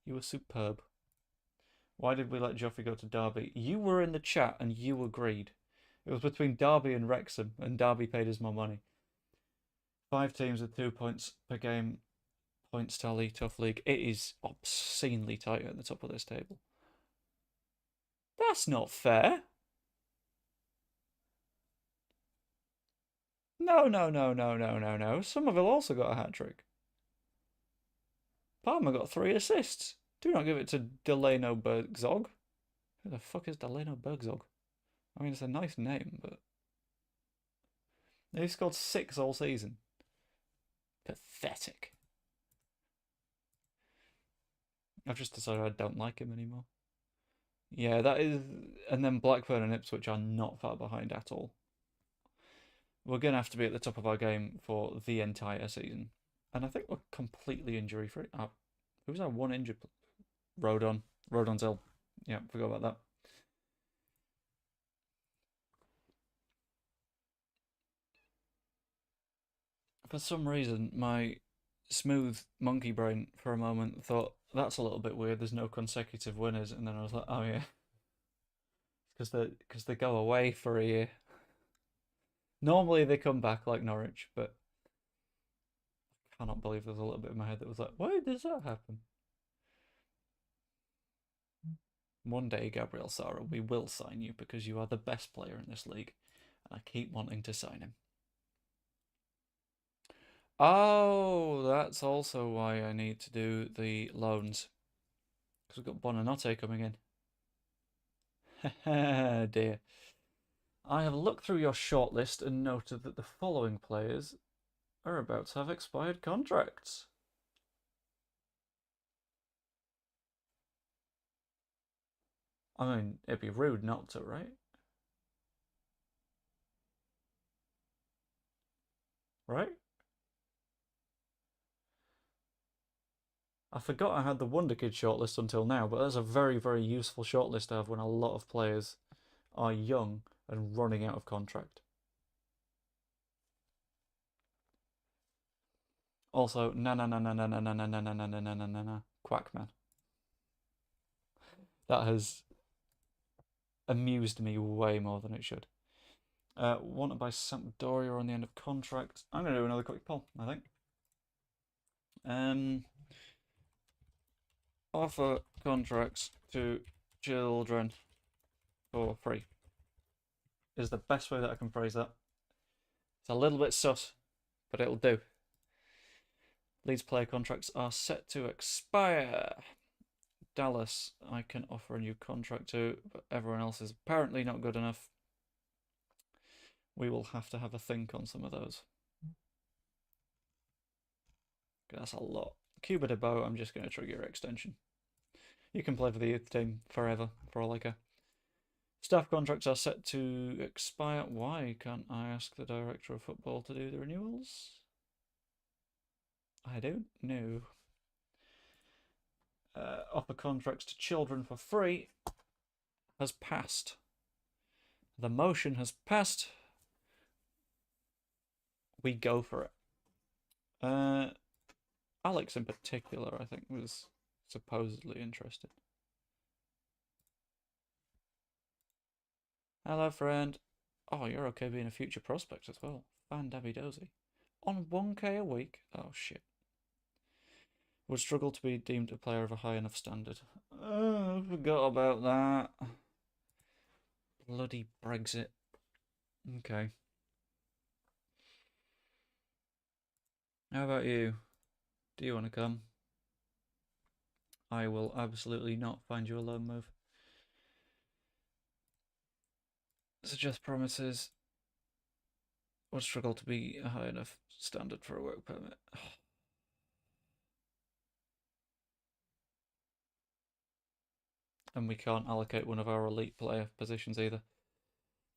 You were superb. Why did we let Joffrey go to Derby? You were in the chat and you agreed. It was between Derby and Wrexham, and Derby paid us more money. 5 teams with 2 points per game. Points tally, tough league. It is obscenely tight at the top of this table. That's not fair. No. Somerville also got a hat-trick. Palmer got 3 assists. Do not give it to Delano Bergzog. Who the fuck is Delano Bergzog? I mean, it's a nice name, but... He scored 6 all season. Pathetic. I've just decided I don't like him anymore. Yeah, that is... And then Blackburn and Ipswich are not far behind at all. We're going to have to be at the top of our game for the entire season. And I think we're completely injury-free. Who's our one injured? Rodon. Rodon's ill. Yeah, forgot about that. For some reason, my smooth monkey brain for a moment thought, that's a little bit weird, there's no consecutive winners. And then I was like, oh yeah. Because they go away for a year. Normally they come back like Norwich, but I cannot believe there's a little bit in my head that was like, why does that happen? One day, Gabriel Sara, we will sign you because you are the best player in this league. And I keep wanting to sign him. Oh, that's also why I need to do the loans. Because we've got Bonanotte coming in. Dear. I have looked through your shortlist and noted that the following players are about to have expired contracts. I mean, it'd be rude not to, right? Right? I forgot I had the Wonder Kid shortlist until now, but that's a very, very useful shortlist to have when a lot of players are young and running out of contract. Also, Quackman. That has amused me way more than it should. Wanted by Sampdoria on the end of contract. I'm going to do another quick poll, I think. Offer contracts to children for free is the best way that I can phrase that. It's a little bit sus, but it'll do. Leeds player contracts are set to expire. Dallas, I can offer a new contract to, but everyone else is apparently not good enough. We will have to have a think on some of those. That's a lot. Cuba de Bow, I'm just going to trigger your extension. You can play for the youth team forever, for all I care. Staff contracts are set to expire. Why can't I ask the director of football to do the renewals? I don't know. Offer contracts to children for free has passed. The motion has passed. We go for it. Alex in particular, I think, was supposedly interested. Hello, friend. Oh, you're okay being a future prospect as well. Fan Dabby Dozy. On 1k a week? Oh, shit. Would struggle to be deemed a player of a high enough standard. Oh, I forgot about that. Bloody Brexit. Okay. How about you? Do you want to come? I will absolutely not find you a loan move. Suggest promises. Would struggle to be a high enough standard for a work permit. And we can't allocate one of our elite player positions either.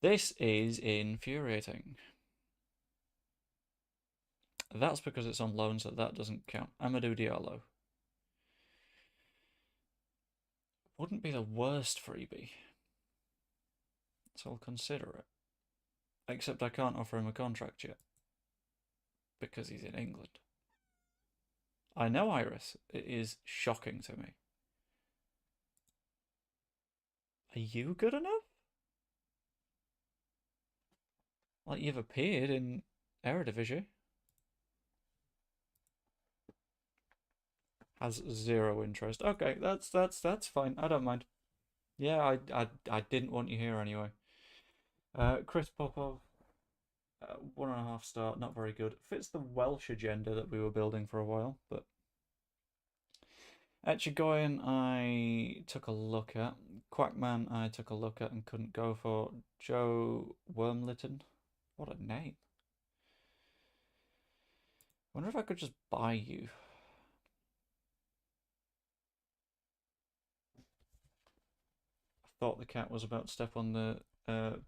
This is infuriating. That's because it's on loan, so that doesn't count. Amadou Diallo. Wouldn't be the worst freebie. So I'll consider it. Except I can't offer him a contract yet. Because he's in England. I know, Iris. It is shocking to me. Are you good enough? Like, you've appeared in Eredivisie. Has zero interest. Okay, that's fine. I don't mind. Yeah, I didn't want you here anyway. Chris Popov, 1.5 star, not very good. Fits the Welsh agenda that we were building for a while, but Echigoyen I took a look at. Quackman I took a look at and couldn't go for. Joe Wormlitten. What a name. Wonder if I could just buy you. I thought the cat was about to step on the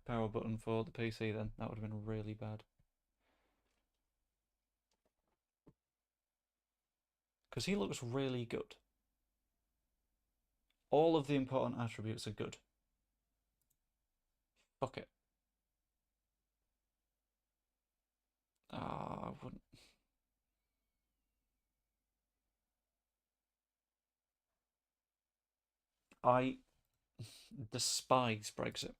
power button for the PC then. That would have been really bad. Because he looks really good. All of the important attributes are good. Fuck it. I wouldn't. I despise Brexit.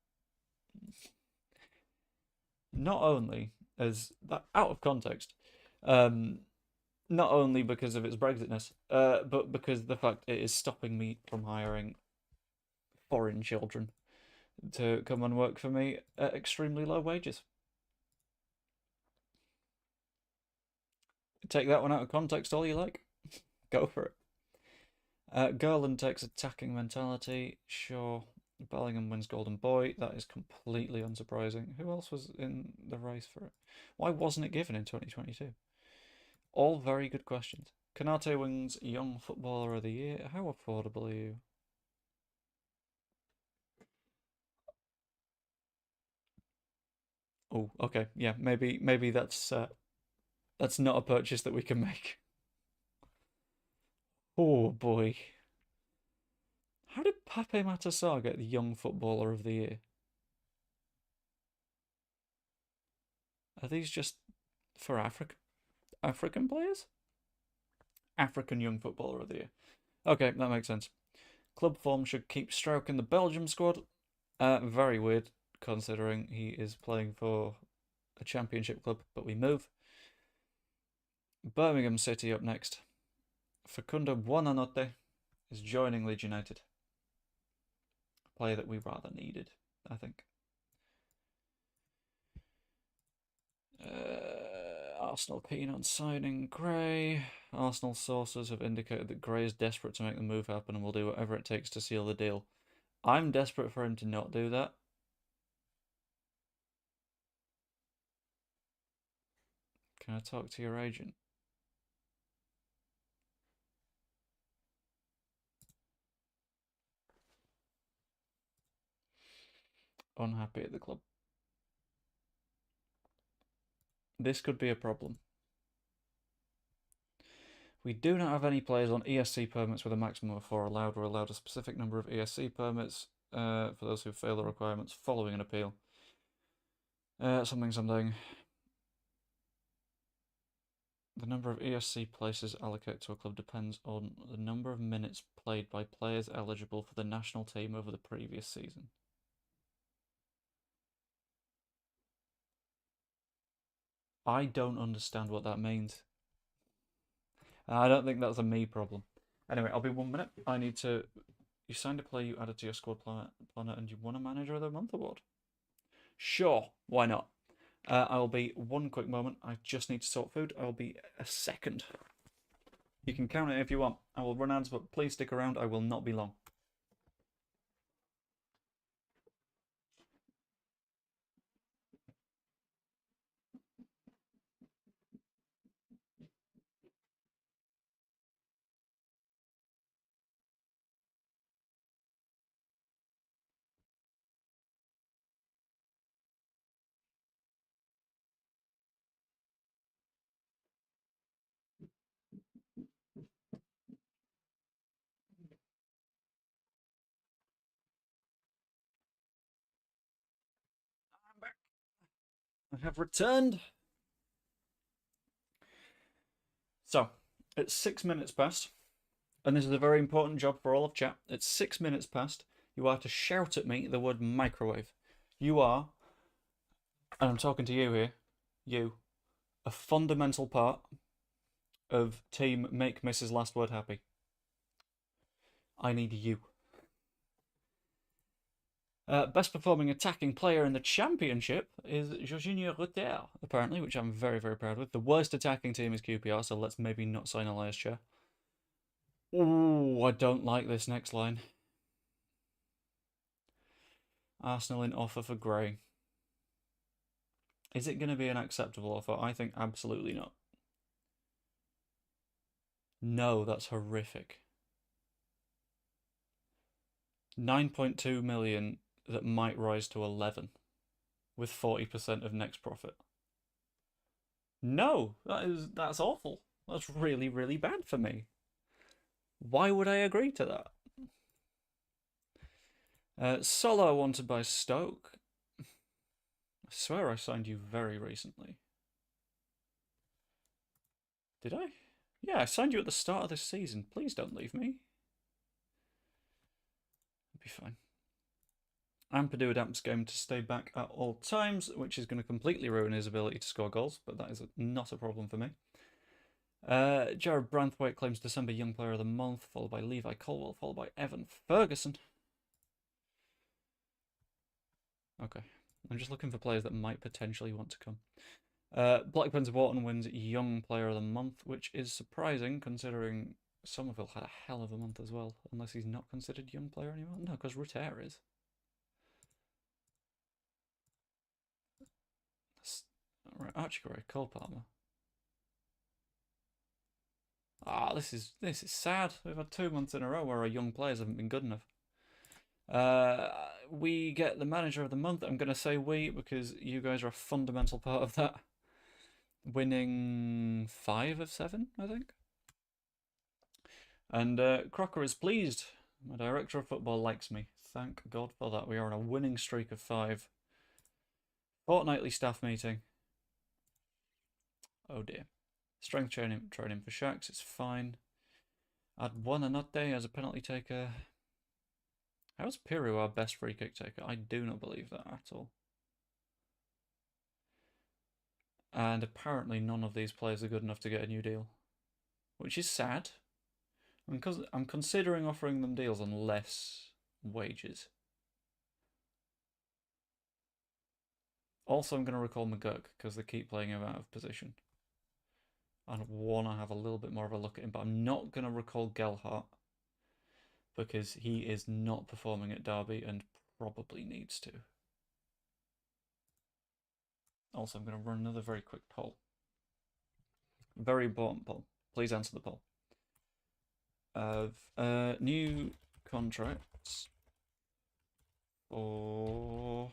Not only as that out of context, not only because of its Brexitness, but because the fact it is stopping me from hiring foreign children to come and work for me at extremely low wages. Take that one out of context all you like. Go for it. Gerland takes attacking mentality. Sure. Bellingham wins Golden Boy. That is completely unsurprising. Who else was in the race for it? Why wasn't it given in 2022? All very good questions. Kanate wins Young Footballer of the Year. How affordable are you? Oh, okay. Yeah, maybe that's not a purchase that we can make. Oh boy. How did Pape Matar get the Young Footballer of the Year? Are these just for African players? African Young Footballer of the Year. Okay, that makes sense. Club form should keep stroking the Belgium squad. Very weird, considering he is playing for a championship club, but we move. Birmingham City up next. Facundo Buonanotte is joining Leeds United. A player that we rather needed, I think. Arsenal keen on signing Gray. Arsenal sources have indicated that Gray is desperate to make the move happen and will do whatever it takes to seal the deal. I'm desperate for him to not do that. Can I talk to your agent? Unhappy at the club. This could be a problem. We do not have any players on ESC permits with a maximum of 4 allowed. We're allowed a specific number of ESC permits for those who fail the requirements following an appeal. Something. The number of ESC places allocated to a club depends on the number of minutes played by players eligible for the national team over the previous season. I don't understand what that means. I don't think that's a me problem. Anyway, I'll be 1 minute. I need to... You signed a player you added to your squad planner and you won a Manager of the Month award. Sure, why not? I'll be 1 quick moment. I just need to sort food. I'll be a second. You can count it if you want. I will run ads, but please stick around. I will not be long. I'm back. I have returned. So, it's 6 minutes past, and this is a very important job for all of chat. It's 6 minutes past. You are to shout at me the word microwave. You are, and I'm talking to you here, you, a fundamental part of team make Mrs. Last Word happy. I need you. Best performing attacking player in the championship is Jorginho Rutter, apparently, which I'm very, very proud with. The worst attacking team is QPR, so let's maybe not sign Elias Chair. Ooh, I don't like this next line. Arsenal in offer for Gray. Is it going to be an acceptable offer? I think absolutely not. No, that's horrific. 9.2 million that might rise to 11 with 40% of next profit. No, that's awful. That's really, really bad for me. Why would I agree to that? Solo wanted by Stoke. I swear I signed you very recently. Did I? Yeah, I signed you at the start of this season. Please don't leave me. It'll be fine. Ampadu adapts game to stay back at all times, which is going to completely ruin his ability to score goals, but that is not a problem for me. Jared Branthwaite claims December Young Player of the Month, followed by Levi Colwell, followed by Evan Ferguson. Okay, I'm just looking for players that might potentially want to come. Blackburn's Wharton wins Young Player of the Month, which is surprising considering Somerville had a hell of a month as well, unless he's not considered Young Player anymore. No, because Rutter is. Right, Archie Gray, Cole Palmer. Ah, this is sad. We've had 2 months in a row where our young players haven't been good enough. We get the Manager of the Month. I'm going to say we because you guys are a fundamental part of that. Winning 5 of 7, I think. And Crocker is pleased. My director of football likes me. Thank God for that. We are on a winning streak of 5. Fortnightly staff meeting. Oh dear. Strength training for Shax. It's fine. Add 1 a nut day as a penalty taker. How's Piru our best free kick taker? I do not believe that at all. And apparently none of these players are good enough to get a new deal, which is sad. Because I'm considering offering them deals on less wages. Also, I'm going to recall McGurk because they keep playing him out of position. I want to have a little bit more of a look at him, but I'm not going to recall Gelhardt because he is not performing at Derby and probably needs to. Also, I'm going to run another very quick poll. Very important poll. Please answer the poll. Of new contracts for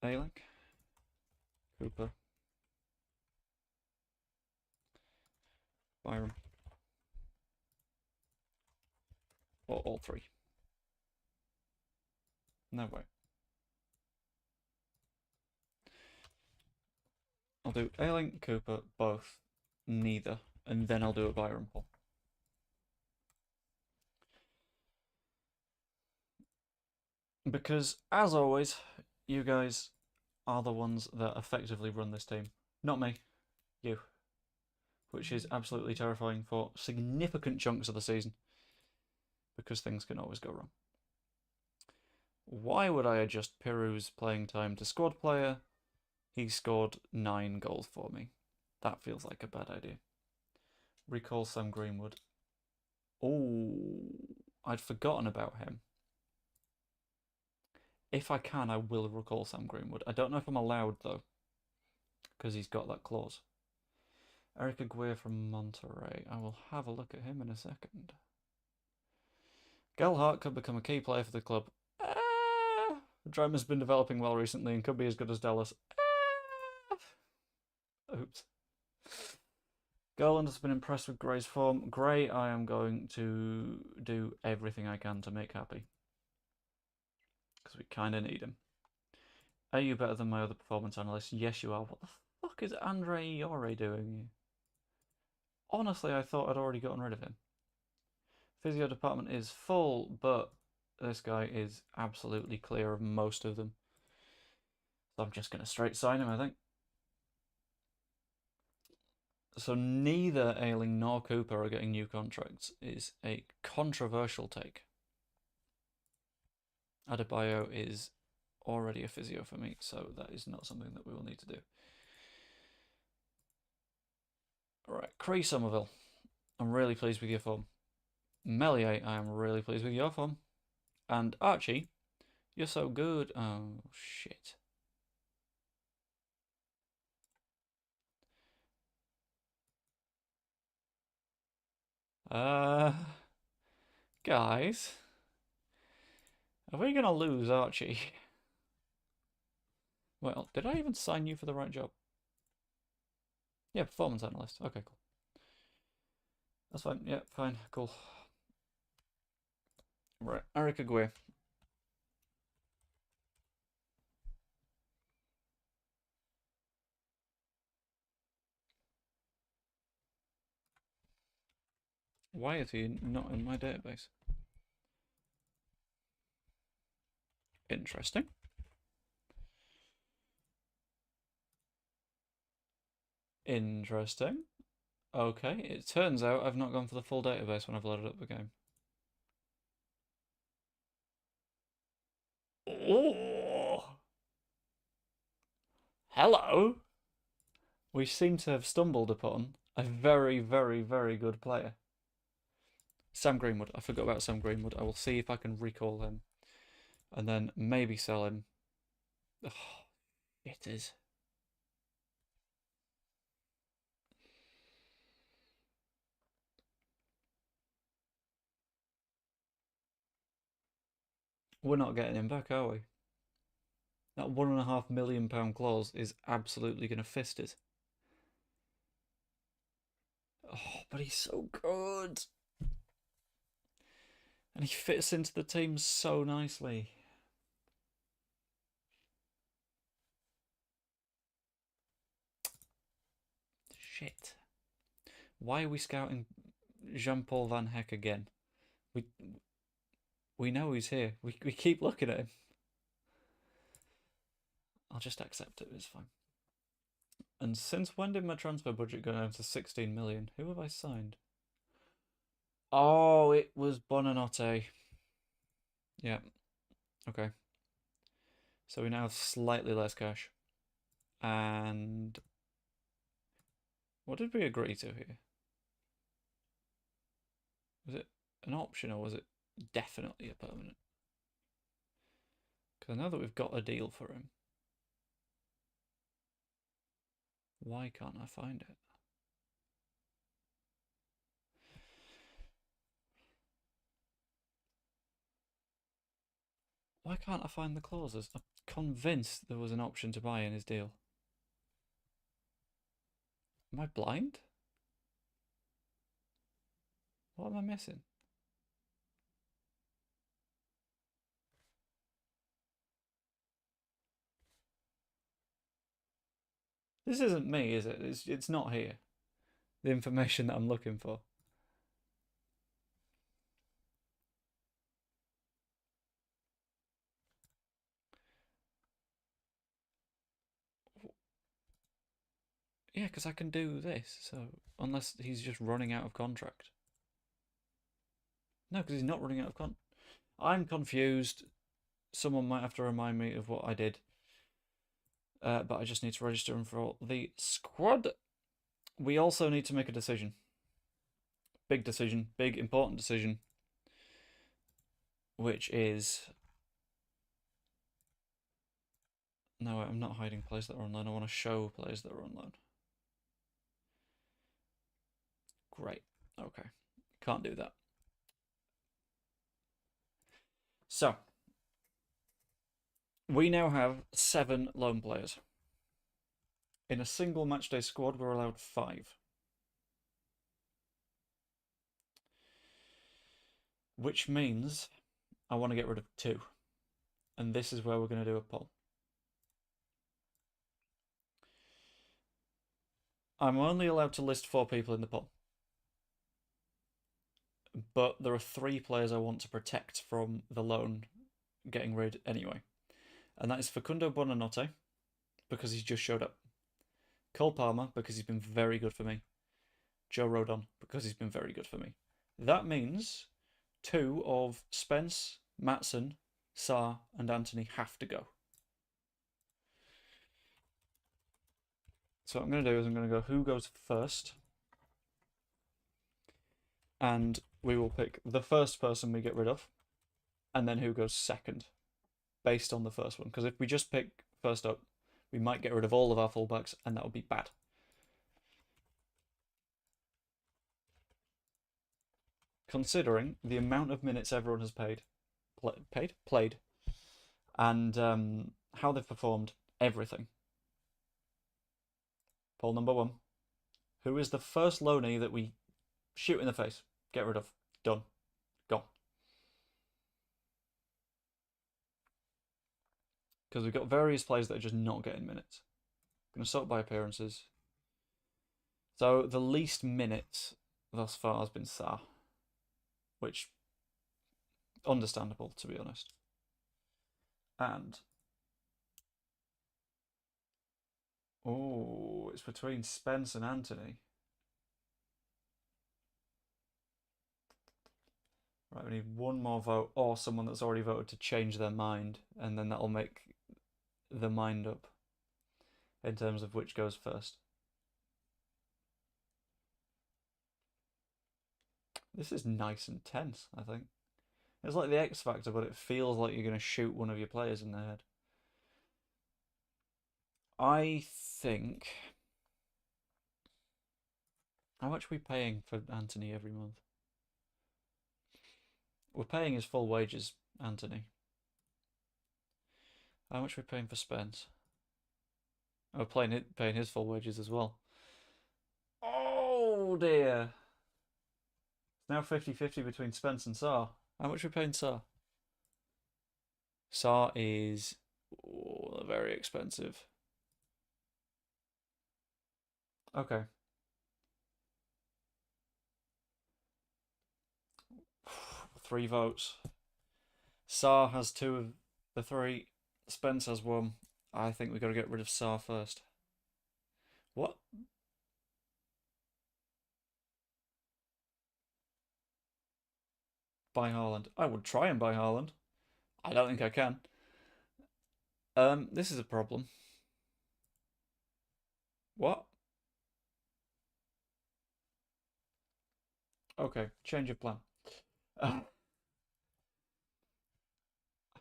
Ayling, Cooper, Byram, or all three. No way. I'll do Ayling, Cooper, both, neither, and then I'll do a Byram poll. Because, as always, you guys are the ones that effectively run this team. Not me, you. Which is absolutely terrifying for significant chunks of the season. Because things can always go wrong. Why would I adjust Piru's playing time to squad player? He scored 9 goals for me. That feels like a bad idea. Recall Sam Greenwood. Oh, I'd forgotten about him. If I can, I will recall Sam Greenwood. I don't know if I'm allowed, though, because he's got that clause. Eric Aguirre from Monterrey. I will have a look at him in a second. Gelhardt could become a key player for the club. Drama's been developing well recently and could be as good as Dallas. Oops. Garland has been impressed with Gray's form. Gray, I am going to do everything I can to make happy. Because we kind of need him. Are you better than my other performance analysts? Yes, you are. What the fuck is Andre Iore doing here? Honestly, I thought I'd already gotten rid of him. Physio department is full, but this guy is absolutely clear of most of them. So I'm just going to straight sign him, I think. So neither Ayling nor Cooper are getting new contracts is a controversial take. Adebayo is already a physio for me, so that is not something that we will need to do. Alright, Cree Somerville. I'm really pleased with your form. Melier, I am really pleased with your form. And Archie, you're so good. Oh, shit. Guys, are we going to lose Archie? Well, did I even sign you for the right job? Yeah, performance analyst. Okay, cool. That's fine. Yeah, fine. Cool. Right, Eric Aguirre. Why is he not in my database? Interesting. Interesting. Okay, it turns out I've not gone for the full database when I've loaded up the game. Oh! Hello! We seem to have stumbled upon a very, very, very good player. Sam Greenwood. I forgot about Sam Greenwood. I will see if I can recall him. And then maybe sell him. Oh, it is. We're not getting him back, are we? That £1.5 million clause is absolutely going to fist it. Oh, but he's so good. And he fits into the team so nicely. Shit. Why are we scouting Jean-Paul Van Heck again? We know he's here. We keep looking at him. I'll just accept it. It's fine. And since when did my transfer budget go down to 16 million? Who have I signed? Oh, it was Bonanotte. Yeah. Okay. So we now have slightly less cash. And What did we agree to here? Was it an option or was it definitely a permanent? Because I know that we've got a deal for him. Why can't I find it? Why can't I find the clauses? I'm convinced there was an option to buy in his deal. Am I blind? What am I missing? This isn't me, is it? It's not here. The information that I'm looking for. Yeah, because I can do this, so unless he's just running out of contract. No, because he's not running out of con. I'm confused. Someone might have to remind me of what I did. But I just need to register him for the squad. We also need to make a decision. Big decision, big important decision, which is... No, I'm not hiding players that are on loan. I want to show players that are on loan. Great. Okay. Can't do that. So, we now have 7 loan players. In a single matchday squad, we're allowed 5. Which means I want to get rid of 2. And this is where we're going to do a poll. I'm only allowed to list 4 people in the poll. But there are 3 players I want to protect from the loan getting rid anyway. And that is Facundo Buonanotte, because he's just showed up. Cole Palmer, because he's been very good for me. Joe Rodon, because he's been very good for me. That means 2 of Spence, Matson, Sarr, and Anthony have to go. So what I'm going to do is I'm going to go who goes first. And we will pick the first person we get rid of, and then who goes second, based on the first one. Because if we just pick first up, we might get rid of all of our fullbacks, and that would be bad. Considering the amount of minutes everyone has played, and how they've performed, everything. Poll number 1. Who is the first loanee that we shoot in the face? Get rid of. Done. Gone. Because we've got various players that are just not getting minutes. Going to sort by appearances. So the least minutes thus far has been Sarr, which understandable, to be honest. And oh, it's between Spence and Anthony. Right, we need one more vote or someone that's already voted to change their mind, and then that'll make the mind up in terms of which goes first. This is nice and tense, I think. It's like the X Factor, but it feels like you're going to shoot one of your players in the head. I think... How much are we paying for Anthony every month? We're paying his full wages, Anthony. How much are we paying for Spence? Oh, paying his full wages as well. Oh dear. It's now 50-50 between Spence and Sarr. How much are we paying Sarr? Sarr is very expensive. Okay. 3 votes. Sarr has 2 of the 3. Spence has 1. I think we've got to get rid of Sarr first. What? Buy Haaland. I would try and buy Haaland. I don't think I can. This is a problem. What? Okay, change of plan. Uh,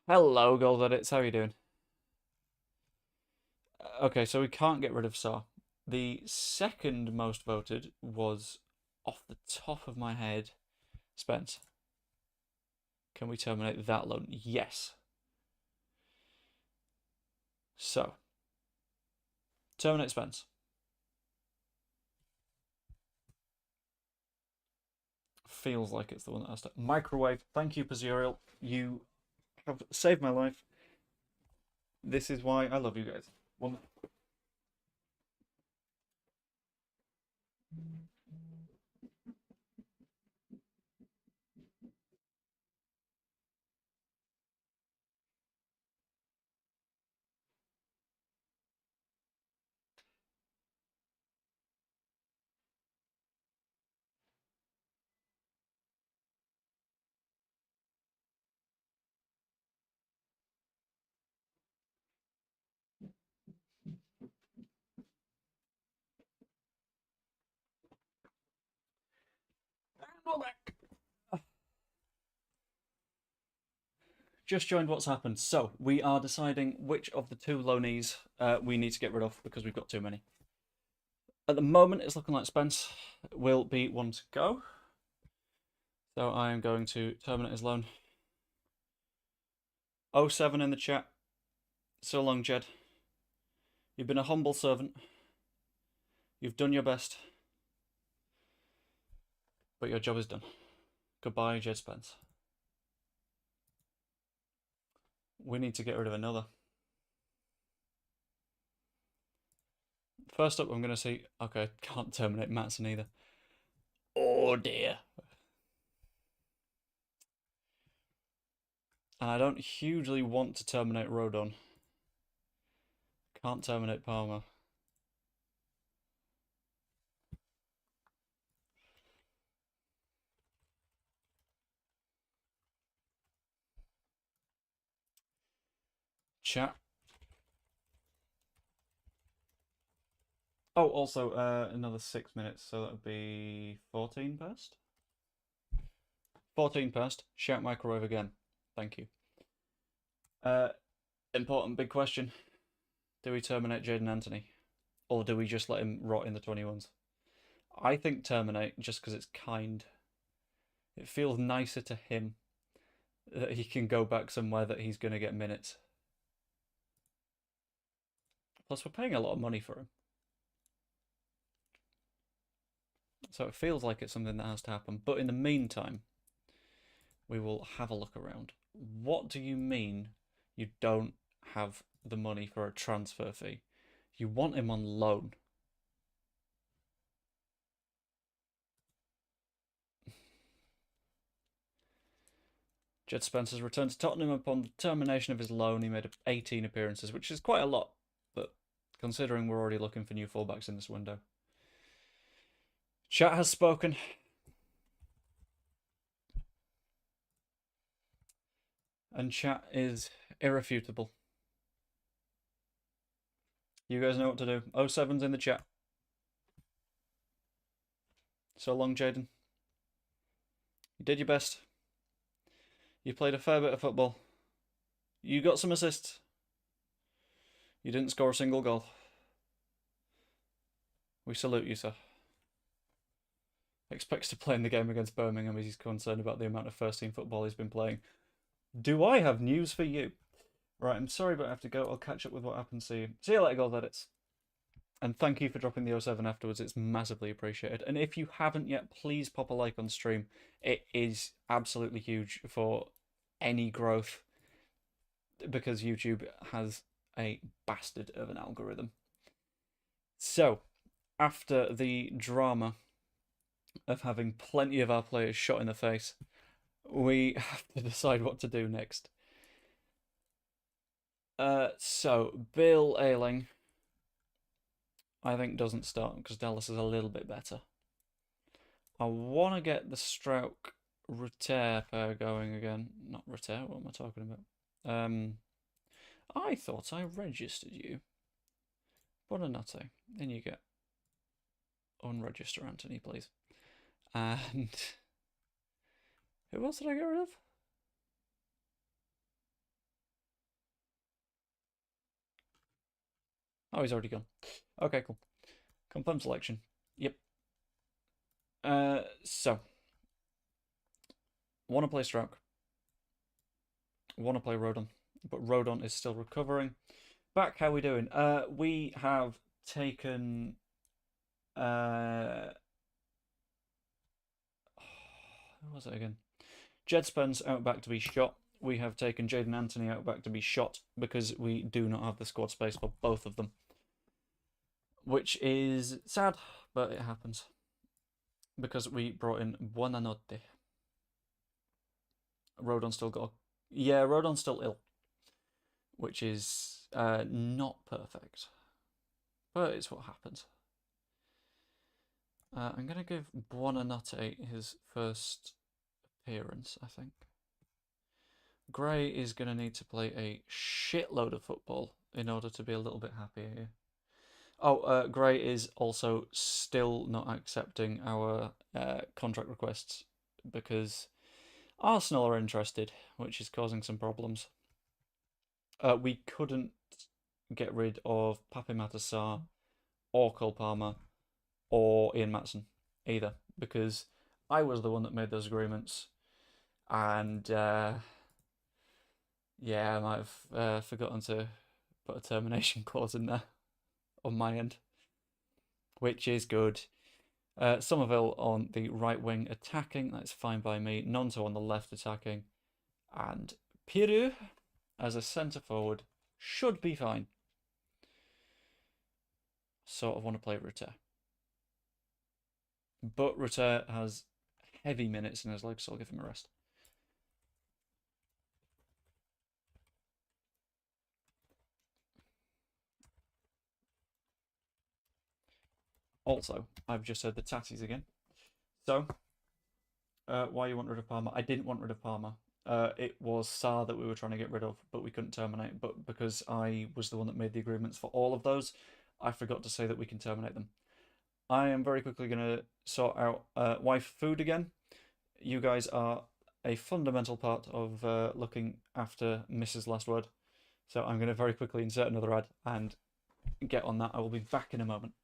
Hello, Gold Edits. How are you doing? Okay, so we can't get rid of Saar. The second most voted was, off the top of my head, Spence. Can we terminate that loan? Yes. So, terminate Spence. Feels like it's the one that has to. Microwave. Thank you, Pazuriel. You have saved my life. This is why I love you guys. One. We're back. Just joined what's happened. So, we are deciding which of the two loanees we need to get rid of because we've got too many. At the moment, it's looking like Spence will be one to go. So I am going to terminate his loan. 07 in the chat. So long, Jed. You've been a humble servant. You've done your best. But your job is done. Goodbye, Jed Spence. We need to get rid of another. First up, I'm going to see... Okay, can't terminate Matson either. Oh, dear. And I don't hugely want to terminate Rodon. Can't terminate Palmer. Chat. Oh, also, another 6 minutes, so that would be 14 past? 14 past. Shout microwave again. Thank you. Important big question. Do we terminate Jaden Anthony? Or do we just let him rot in the 21s? I think terminate just because it's kind. It feels nicer to him that he can go back somewhere that he's going to get minutes. Plus, we're paying a lot of money for him. So it feels like it's something that has to happen. But in the meantime, we will have a look around. What do you mean you don't have the money for a transfer fee? You want him on loan. Jed Spencer's returned to Tottenham upon the termination of his loan. He made 18 appearances, which is quite a lot, but considering we're already looking for new fullbacks in this window. Chat has spoken. And chat is irrefutable. You guys know what to do. 07's in the chat. So long, Jaden. You did your best. You played a fair bit of football. You got some assists. You didn't score a single goal. We salute you, sir. Expects to play in the game against Birmingham as he's concerned about the amount of first team football he's been playing. Do I have news for you? Right, I'm sorry, but I have to go. I'll catch up with what happened. See you later, Gold Edits. And thank you for dropping the 07 afterwards. It's massively appreciated. And if you haven't yet, please pop a like on stream. It is absolutely huge for any growth because YouTube has a bastard of an algorithm. So, after the drama of having plenty of our players shot in the face, we have to decide what to do next. So, Bill Ayling, I think, doesn't start because Dallas is a little bit better. I want to get the Stroke Rutter pair going again. Not Rutter, what am I talking about? I thought I registered you. Buonanotte. In you get. Unregister Anthony, please. And Who else did I get rid of? Oh, he's already gone. Okay, cool. Confirm selection. Yep. So want to play Stroke. Want to play Rodon, but Rodon is still recovering. Back, how we doing? We have taken. Who was it again? Jed Spence out back to be shot. We have taken Jaden Anthony out back to be shot because we do not have the squad space for both of them, which is sad, but it happens because we brought in Buonanotte. Rodon still got. Yeah, Rodon's still ill, which is not perfect, but it's what happens. I'm going to give Buonanotte his first appearance, I think. Gray is going to need to play a shitload of football in order to be a little bit happier here. Oh, Gray is also still not accepting our contract requests because Arsenal are interested, which is causing some problems. We couldn't get rid of Pape Matar or Cole Palmer or Ian Matson either because I was the one that made those agreements, and yeah, I might have forgotten to put a termination clause in there on my end, which is good. Somerville on the right wing attacking, that's fine by me. Nonto on the left attacking, and Piru as a centre forward should be fine. Sort of want to play Rutter. But Rutter has heavy minutes in his legs, so I'll give him a rest. Also, I've just heard the tatties again. So, why you want rid of Palmer? I didn't want rid of Palmer. It was Sarr that we were trying to get rid of, but we couldn't terminate. But because I was the one that made the agreements for all of those, I forgot to say that we can terminate them. I am very quickly going to sort out wife food again. You guys are a fundamental part of looking after Mrs. Last Word. So I'm going to very quickly insert another ad and get on that. I will be back in a moment.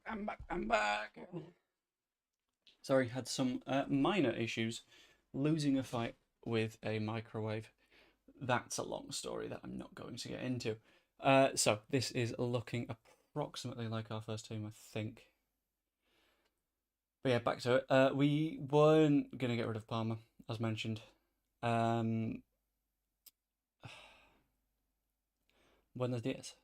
I'm back. Sorry, had some minor issues losing a fight with a microwave. That's a long story that I'm not going to get into. So this is looking approximately like our first team, I think. But yeah, back to it. We weren't going to get rid of Palmer, as mentioned. Buenos dias.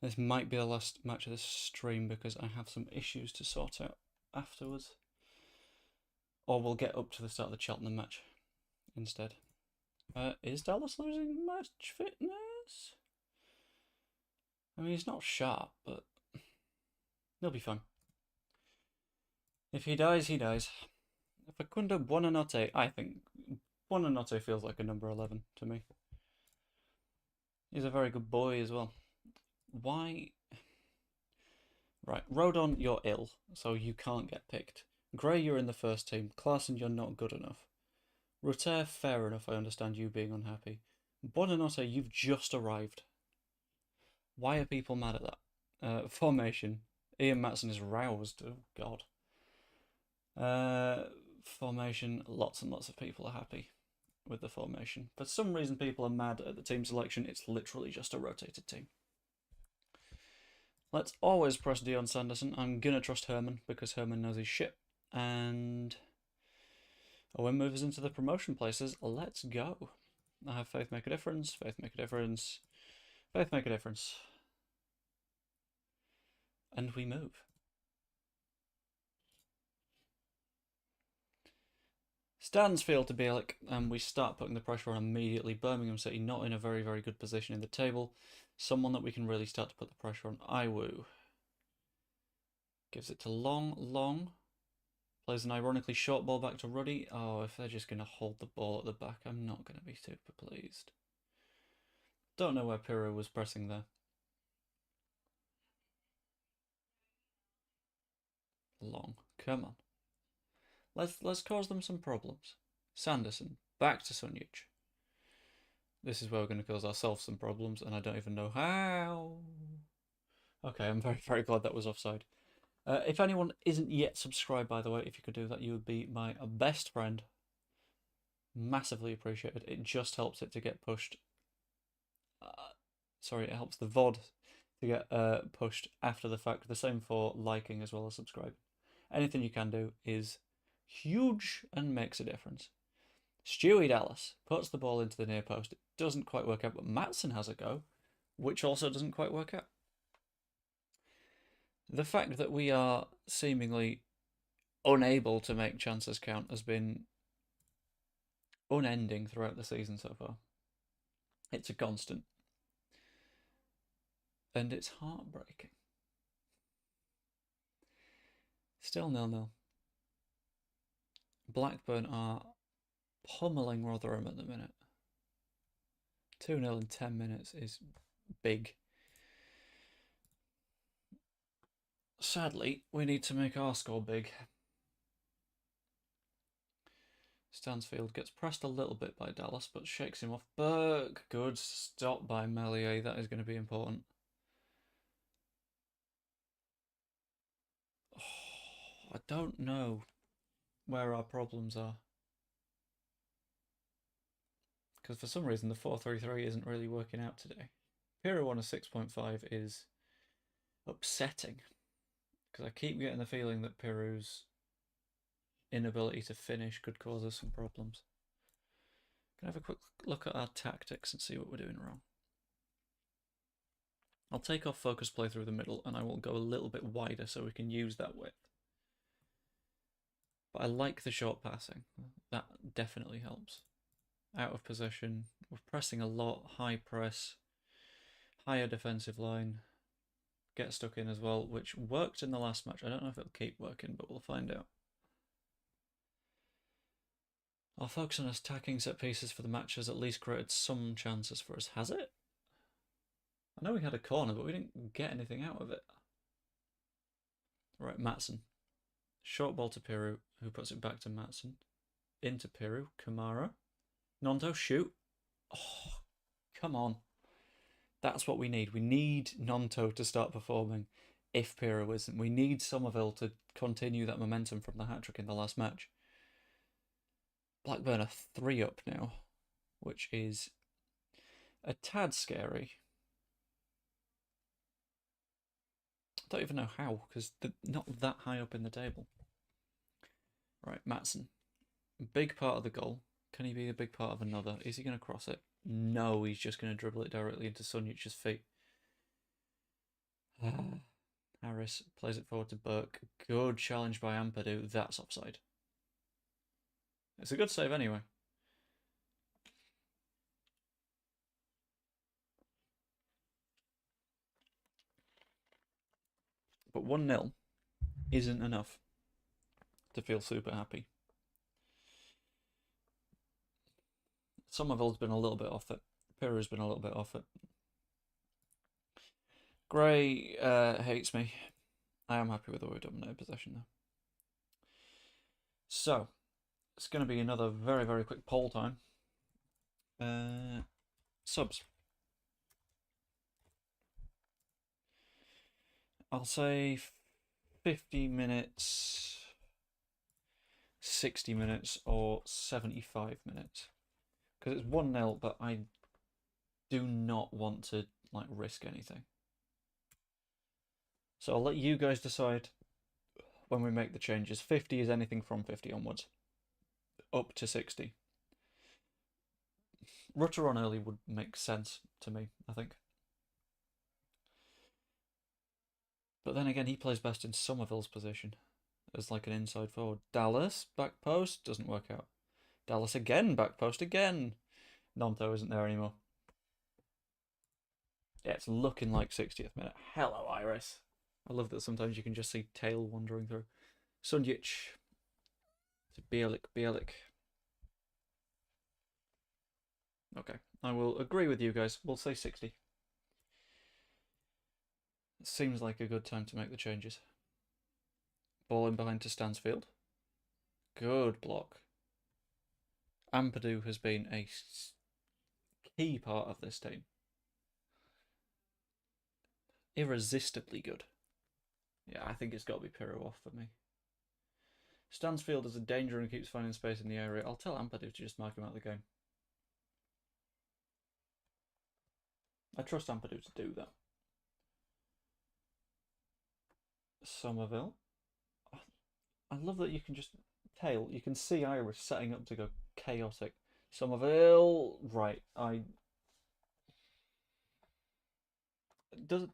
This might be the last match of this stream because I have some issues to sort out afterwards. Or we'll get up to the start of the Cheltenham match instead. Is Dallas losing match fitness? I mean, he's not sharp, but he'll be fine. If he dies, he dies. Facundo Buonanotte, I think Buonanotte feels like a number 11 to me. He's a very good boy as well. Why? Right, Rodon, you're ill, so you can't get picked. Gray, you're in the first team. Klaassen, you're not good enough. Rutter, fair enough, I understand you being unhappy. Buonanotte, you've just arrived. Why are people mad at that? Formation. Ian Matson is roused. Oh, God. Formation. Lots and lots of people are happy with the formation. For some reason, people are mad at the team selection. It's literally just a rotated team. Let's always press Dion Sanderson. I'm going to trust Herman because Herman knows his shit. And Owen moves into the promotion places. Let's go. I have faith make a difference. Faith make a difference. Faith make a difference. And we move. Stansfield to Bielik, and we start putting the pressure on immediately. Birmingham City not in a very, very good position in the table. Someone that we can really start to put the pressure on. Iwoo. Gives it to Long. Plays an ironically short ball back to Ruddy. Oh, if they're just going to hold the ball at the back, I'm not going to be super pleased. Don't know where Pirro was pressing there. Long. Come on. Let's cause them some problems. Sanderson. Back to Sunjic. This is where we're going to cause ourselves some problems, and I don't even know how. Okay, I'm very, very glad that was offside. If anyone isn't yet subscribed, by the way, if you could do that, you would be my best friend. Massively appreciated. It just helps it to get pushed. Sorry, it helps the VOD to get pushed after the fact. The same for liking as well as subscribing. Anything you can do is huge and makes a difference. Stewie Dallas puts the ball into the near post. It doesn't quite work out, but Matson has a go, which also doesn't quite work out. The fact that we are seemingly unable to make chances count has been unending throughout the season so far. It's a constant. And it's heartbreaking. Still 0-0. Blackburn are pummeling Rotherham at the minute. 2-0 in 10 minutes is big. Sadly, we need to make our score big. Stansfield gets pressed a little bit by Dallas, but shakes him off. Burke, good stop by Meslier. That is going to be important. Oh, I don't know where our problems are. Because for some reason the 4-3-3 isn't really working out today. Pirro on a 6.5 is upsetting. Because I keep getting the feeling that Pirro's inability to finish could cause us some problems. Can I have a quick look at our tactics and see what we're doing wrong? I'll take off focus play through the middle and I will go a little bit wider so we can use that width. But I like the short passing. That definitely helps. Out of possession. We're pressing a lot. High press. Higher defensive line. Get stuck in as well, which worked in the last match. I don't know if it'll keep working, but we'll find out. Our focus on attacking set pieces for the match has at least created some chances for us. Has it? I know we had a corner, but we didn't get anything out of it. Right, Matson. Short ball to Pirro, who puts it back to Matson. Into Pirro. Kamara. Nonto, shoot. Oh, come on. That's what we need. We need Nonto to start performing. if Pirro isn't. We need Somerville to continue that momentum from the hat-trick in the last match. Blackburn are 3 up now, which is a tad scary. I don't even know how, because they're not that high up in the table. Right, Maatsen. Big part of the goal. Can he be a big part of another? Is he going to cross it? No, he's just going to dribble it directly into Sunjic's feet. Harris plays it forward to Burke. Good challenge by Ampadu. That's offside. It's a good save anyway. But 1-0 isn't enough to feel super happy. Somerville's been a little bit off it. Pirro's been a little bit off it. Gray hates me. I am happy with the way we dominated possession though. So, it's going to be another very, very quick poll time. Subs. I'll say 50 minutes, 60 minutes, or 75 minutes. Because it's 1-0, but I do not want to risk anything. So I'll let you guys decide when we make the changes. 50 is anything from 50 onwards, up to 60. Rutter on early would make sense to me, I think. But then again, he plays best in Somerville's position as like an inside forward. Dallas, back post, doesn't work out. Dallas again, back post again. Nonto isn't there anymore. Yeah, it's looking like 60th minute. Hello, Iris. I love that sometimes you can just see tail wandering through. Sunjic to Bielik. Okay, I will agree with you guys. We'll say 60. It seems like a good time to make the changes. Ball in behind to Stansfield. Good block. Ampadu has been a key part of this team. Irresistibly good. Yeah, I think it's got to be Pirro off for me. Stansfield is a danger and keeps finding space in the area. I'll tell Ampadu to just mark him out of the game. I trust Ampadu to do that. Somerville. I love that you can just tail. You can see Iris setting up to go chaotic. Somerville. Right. Does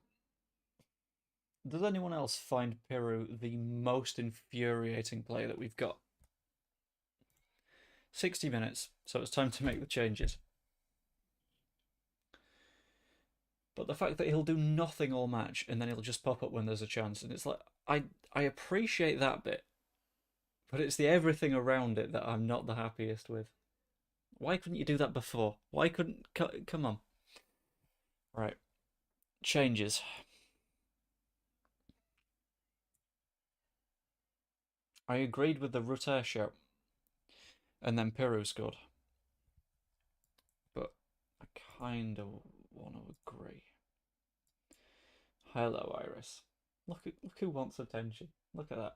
anyone else find Pirro the most infuriating player that we've got? 60 minutes, so it's time to make the changes. But the fact that he'll do nothing all match and then he'll just pop up when there's a chance, and it's like I appreciate that bit, but it's the everything around it that I'm not the happiest with. Why couldn't you do that before? Why couldn't... Come on. Right. Changes. I agreed with the Rutter shout, and then Pirro scored. But I kind of want to agree. Hello, Iris. Look who wants attention. Look at that.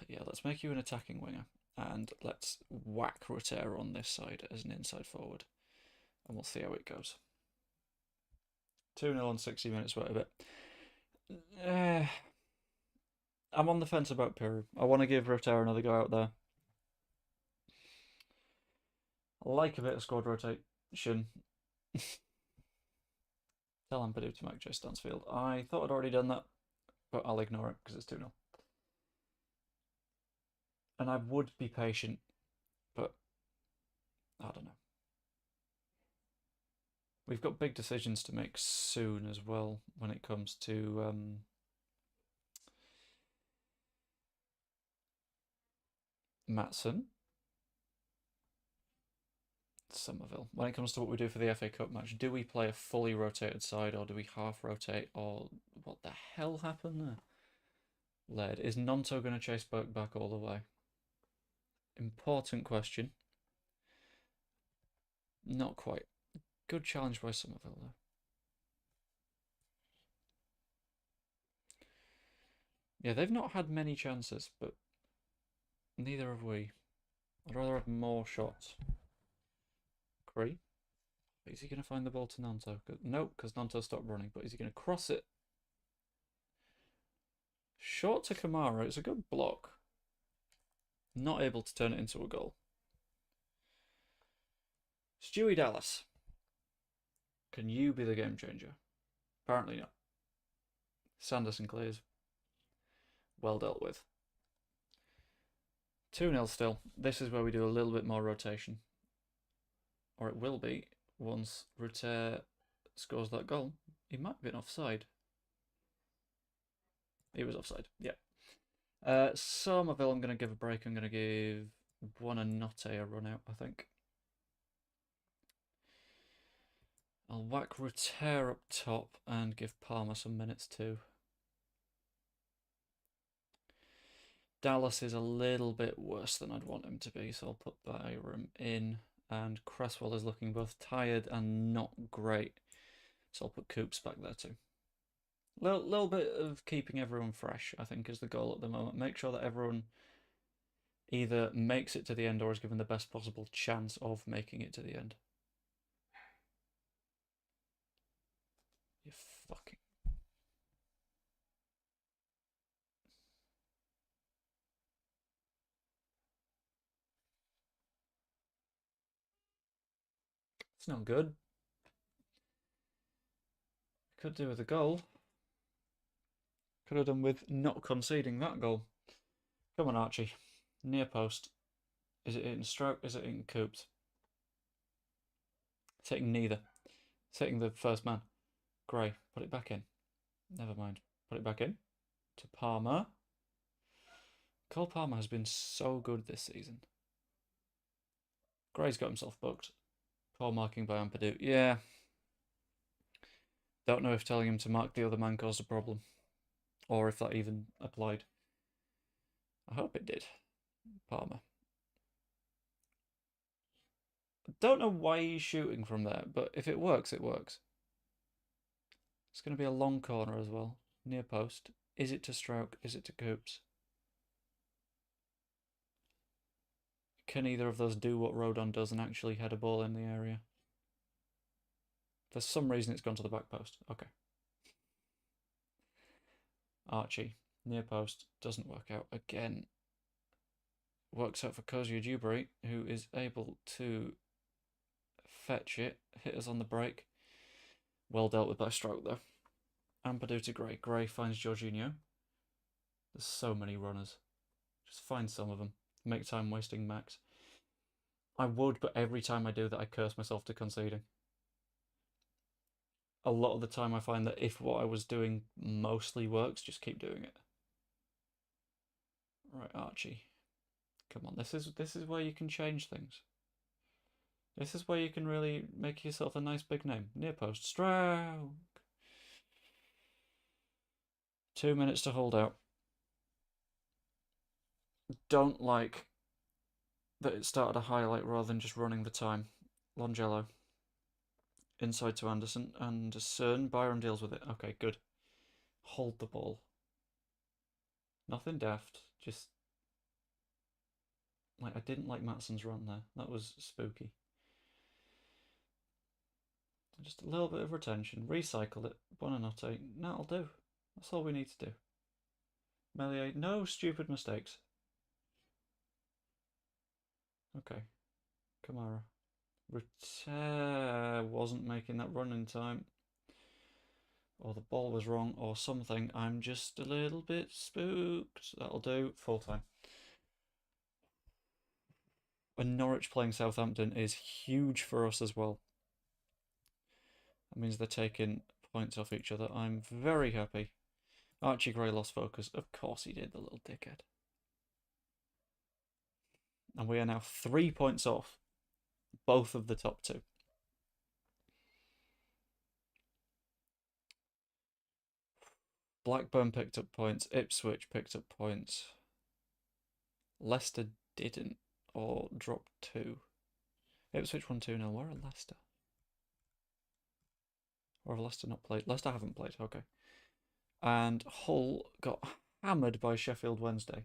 Yeah, let's make you an attacking winger. And let's whack Rutter on this side as an inside forward. And we'll see how it goes. 2-0 on 60 minutes, wait a bit. I'm on the fence about Pirro. I want to give Rutter another go out there. I like a bit of squad rotation. Tell Ampadu to make J Stansfield. I thought I'd already done that, but I'll ignore it because it's 2-0. And I would be patient, but I don't know. We've got big decisions to make soon as well when it comes to Maatsen. Somerville. When it comes to what we do for the FA Cup match, do we play a fully rotated side or do we half rotate, or what the hell happened there? Led. Is Nonto going to chase Burke back all the way? Important question. Not quite. Good challenge by Somerville though. Yeah, they've not had many chances, but neither have we. I'd rather have more shots. Cree. Is he going to find the ball to Nanto? Nope, because Nanto stopped running. But is he going to cross it? Short to Kamara. It's a good block. Not able to turn it into a goal. Stewie Dallas. Can you be the game changer? Apparently not. Sanderson clears. Well dealt with. 2-0 still. This is where we do a little bit more rotation. Or it will be once Ruter scores that goal. He might have been offside. He was offside, yeah. Somerville I'm going to give a break. I'm going to give Buonanotte a run out, I think. I'll whack Ruter up top and give Palmer some minutes too. Dallas is a little bit worse than I'd want him to be, so I'll put Byram in. And Cresswell is looking both tired and not great, so I'll put Coops back there too. Little bit of keeping everyone fresh, I think, is the goal at the moment. Make sure that everyone either makes it to the end or is given the best possible chance of making it to the end. You fucking... It's not good. Could do with a goal. Could have done with not conceding that goal. Come on, Archie. Near post. Is it in Stroke? Is it in Coops? It's hitting neither. It's hitting the first man. Gray. Put it back in. Never mind. Put it back in. To Palmer. Cole Palmer has been so good this season. Gray's got himself booked. Poor marking by Ampadu. Yeah. Don't know if telling him to mark the other man caused a problem. Or if that even applied. I hope it did. Palmer. I don't know why he's shooting from there, but if it works, it works. It's going to be a long corner as well. Near post. Is it to Stroke? Is it to Coops? Can either of those do what Rodon does and actually head a ball in the area? For some reason it's gone to the back post. Okay. Archie. Near post. Doesn't work out again. Works out for Kozia Dewberry, who is able to fetch it. Hit us on the break. Well dealt with by Stroke though. Ampadu to Gray. Gray finds Jorginho. There's so many runners. Just find some of them. Make time wasting Max. I would, but every time I do that I curse myself to conceding. A lot of the time I find that if what I was doing mostly works, just keep doing it. Right, Archie. Come on, this is where you can change things. This is where you can really make yourself a nice big name. Near post. Stroke. 2 minutes to hold out. Don't like that it started a highlight rather than just running the time. Longello. Inside to Anderson. Anderson. Byram deals with it. Okay, good. Hold the ball. Nothing daft. Just... like, I didn't like Matson's run there. That was spooky. Just a little bit of retention. Recycle it. Buonanotte. That'll do. That's all we need to do. Melier. No stupid mistakes. Okay. Kamara. Ruter wasn't making that run in time. Or the ball was wrong or something. I'm just a little bit spooked. That'll do. Full time. And Norwich playing Southampton is huge for us as well. That means they're taking points off each other. I'm very happy. Archie Gray lost focus. Of course he did, the little dickhead. And we are now 3 points off both of the top two. Blackburn picked up points. Ipswich picked up points. Leicester didn't, or dropped 2. Ipswich won 2-0. Where are Leicester? Or have Leicester not played? Leicester haven't played, okay. And Hull got hammered by Sheffield Wednesday,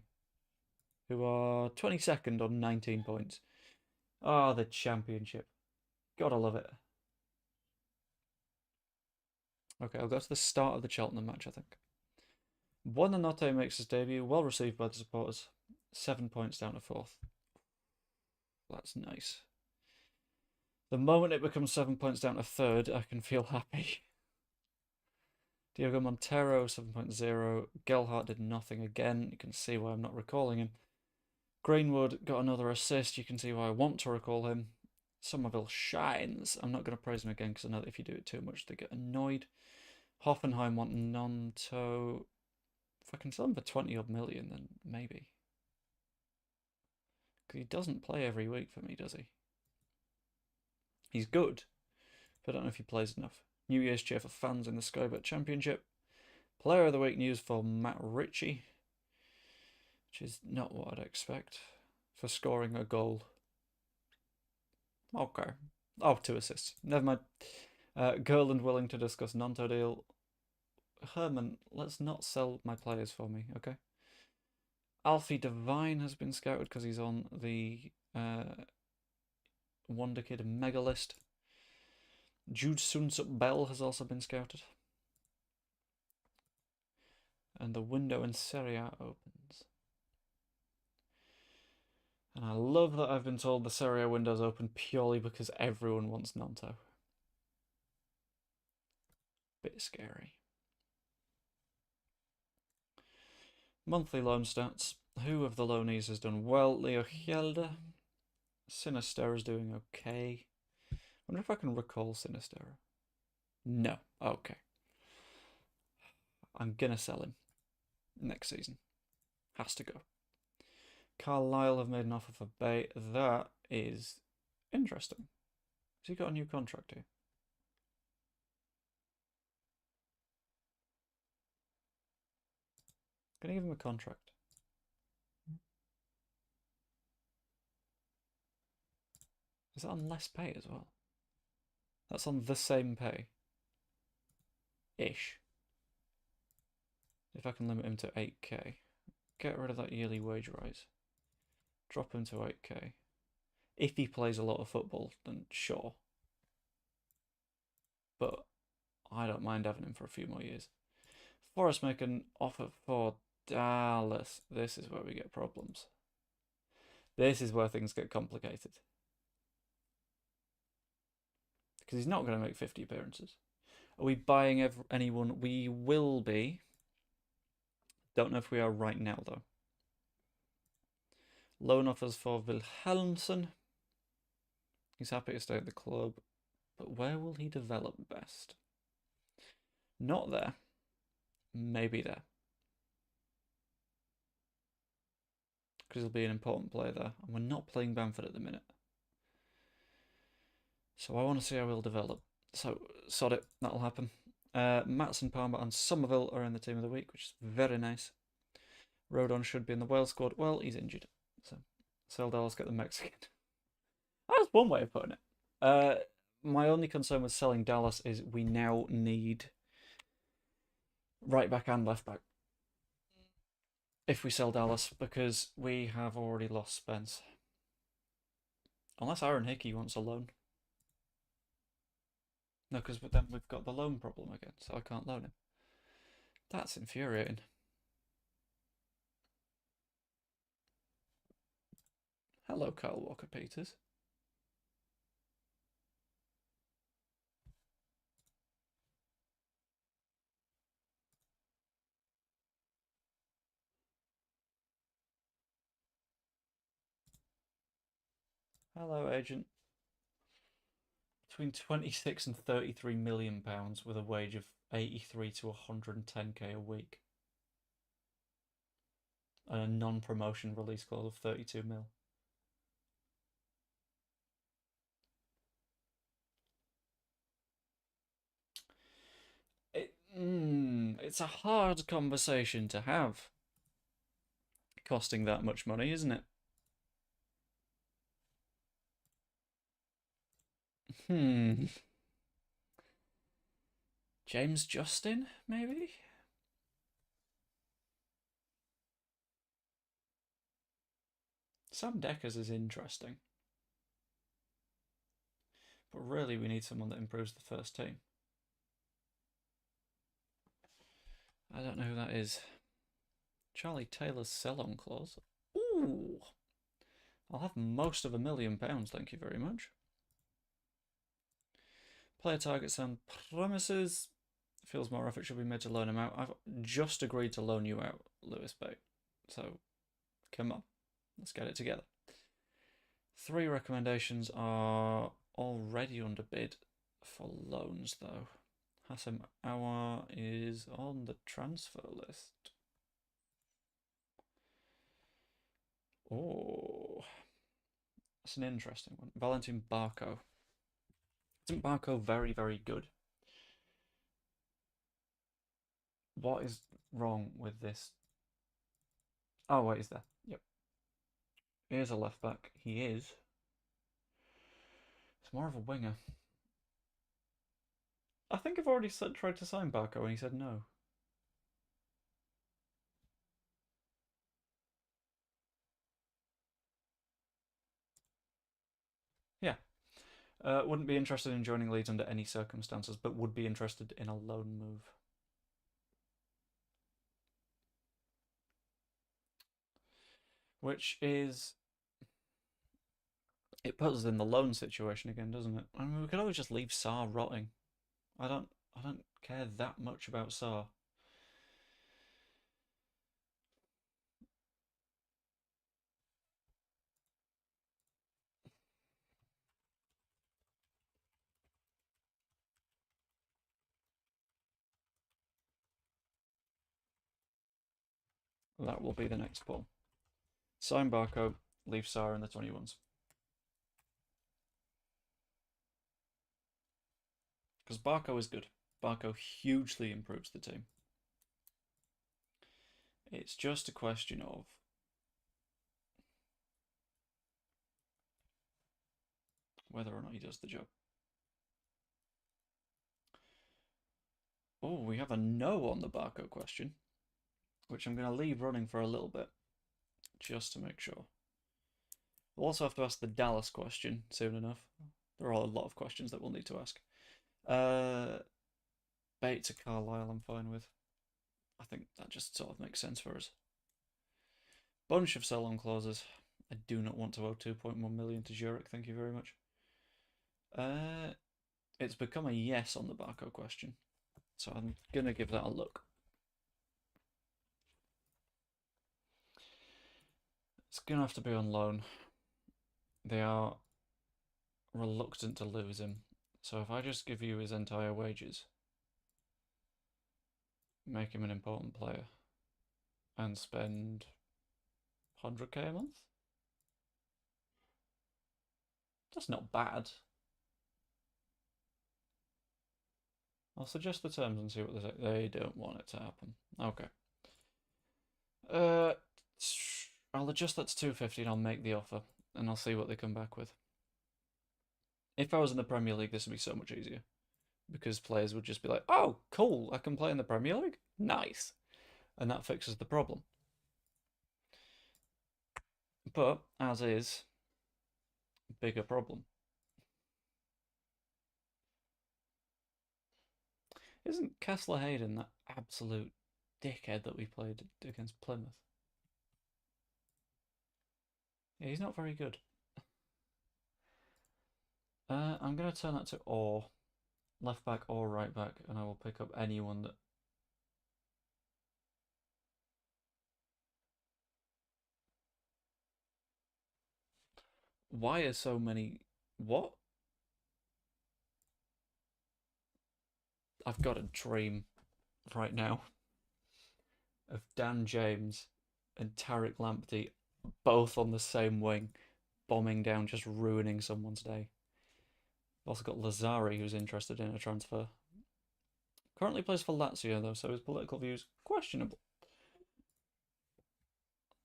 who are 22nd on 19 points. Ah, the Championship. Gotta love it. Okay, I'll go to the start of the Cheltenham match, I think. Buonanotte makes his debut, well received by the supporters. 7 points down to 4th. That's nice. The moment it becomes 7 points down to 3rd, I can feel happy. Diogo Montero, 7.0. Gelhardt did nothing again. You can see why I'm not recalling him. Greenwood got another assist. You can see why I want to recall him. Somerville shines. I'm not going to praise him again because I know that if you do it too much, they get annoyed. Hoffenheim want Nonto. If I can sell him for 20 odd million, then maybe. Because he doesn't play every week for me, does he? He's good, but I don't know if he plays enough. New Year's cheer for fans in the Sky Bet Championship. Player of the Week news for Matt Ritchie, which is not what I'd expect, for scoring a goal. Okay. Oh, 2 assists. Never mind. Gerland willing to discuss Nanto deal. Herman, let's not sell my players for me, okay? Alfie Devine has been scouted because he's on the Wonder Kid mega list. Jude Sunsup Bell has also been scouted. And the window in Serie A opens. And I love that I've been told the Serie A window's open purely because everyone wants Nanto. Bit scary. Monthly loan stats. Who of the loanees has done well? Leo Hjelde. Sinister is doing okay. I wonder if I can recall Sinister. No. Okay. I'm gonna sell him next season. Has to go. Carlisle have made an offer for Bay. That is interesting. Has he got a new contract here? Gonna give him a contract. Is that on less pay as well? That's on the same pay. Ish. If I can limit him to 8k. Get rid of that yearly wage rise. Drop him to 8k. If he plays a lot of football, then sure. But I don't mind having him for a few more years. Forest make an offer for Dallas. This is where we get problems. This is where things get complicated. Because he's not going to make 50 appearances. Are we buying anyone? We will be. Don't know if we are right now, though. Loan offers for Wilhelmsen. He's happy to stay at the club. But where will he develop best? Not there. Maybe there. Because he'll be an important player there. And we're not playing Bamford at the minute. So I want to see how he'll develop. So, sod it. That'll happen. Matson, Palmer and Somerville are in the team of the week, which is very nice. Rodon should be in the Wales squad. Well, he's injured. So, sell Dallas, get the Mexican. That's one way of putting it. My only concern with selling Dallas is we now need right back and left back. If we sell Dallas, because we have already lost Spence. Unless Aaron Hickey wants a loan. No, because then we've got the loan problem again, so I can't loan him. That's infuriating. Hello, Kyle Walker-Peters. Hello, agent. Between 26 and 33 million pounds with a wage of 83 to 110k a week. And a non-promotion release clause of 32 mil. It's a hard conversation to have. Costing that much money, isn't it? James Justin, maybe? Sam Deckers is interesting. But really, we need someone that improves the first team. I don't know who that is. Charlie Taylor's sell-on clause. Ooh! I'll have most of £1 million, thank you very much. Player targets and promises. Feels more effort should be made to loan him out. I've just agreed to loan you out, Lewis Bate. So, come on. Let's get it together. 3 recommendations are already under bid for loans, though. Hassam Awar is on the transfer list. Oh, that's an interesting one. Valentin Barco. Isn't Barco very, very good? What is wrong with this? Oh, wait, is there? Yep. Here's a left back. He is. It's more of a winger. I think I've already tried to sign Barco and he said no. Yeah. Wouldn't be interested in joining Leeds under any circumstances, but would be interested in a loan move. Which is... It puts us in the loan situation again, doesn't it? I mean, we could always just leave Sarr rotting. I don't care that much about Sarr. That will be the next pull. Sign Barco, leave Sarr in the 21s. Because Barco is good. Barco hugely improves the team. It's just a question of whether or not he does the job. Oh, we have a no on the Barco question, which I'm going to leave running for a little bit, just to make sure. We'll also have to ask the Dallas question soon enough. There are a lot of questions that we'll need to ask. Bait to Carlisle, I'm fine with. I think that just sort of makes sense for us. Bunch of sell-on clauses. I do not want to owe 2.1 million to Zurich, thank you very much. It's become a yes on the Barco question, so I'm going to give that a look. It's going to have to be on loan. They are reluctant to lose him, so if I just give you his entire wages, make him an important player, and spend 100k a month? That's not bad. I'll suggest the terms and see what they say. They don't want it to happen. Okay. I'll adjust that to 250 and I'll make the offer, and I'll see what they come back with. If I was in the Premier League, this would be so much easier, because players would just be like, oh, cool, I can play in the Premier League? Nice. And that fixes the problem. But, as is, bigger problem. Isn't Kessler Hayden that absolute dickhead that we played against Plymouth? Yeah, he's not very good. I'm going to turn that to or. Left back or right back, and I will pick up anyone that... Why are so many... What? I've got a dream right now of Dan James and Tariq Lamptey both on the same wing, bombing down, just ruining someone's day. I've also got Lazari, who's interested in a transfer. Currently plays for Lazio, though, so his political views questionable.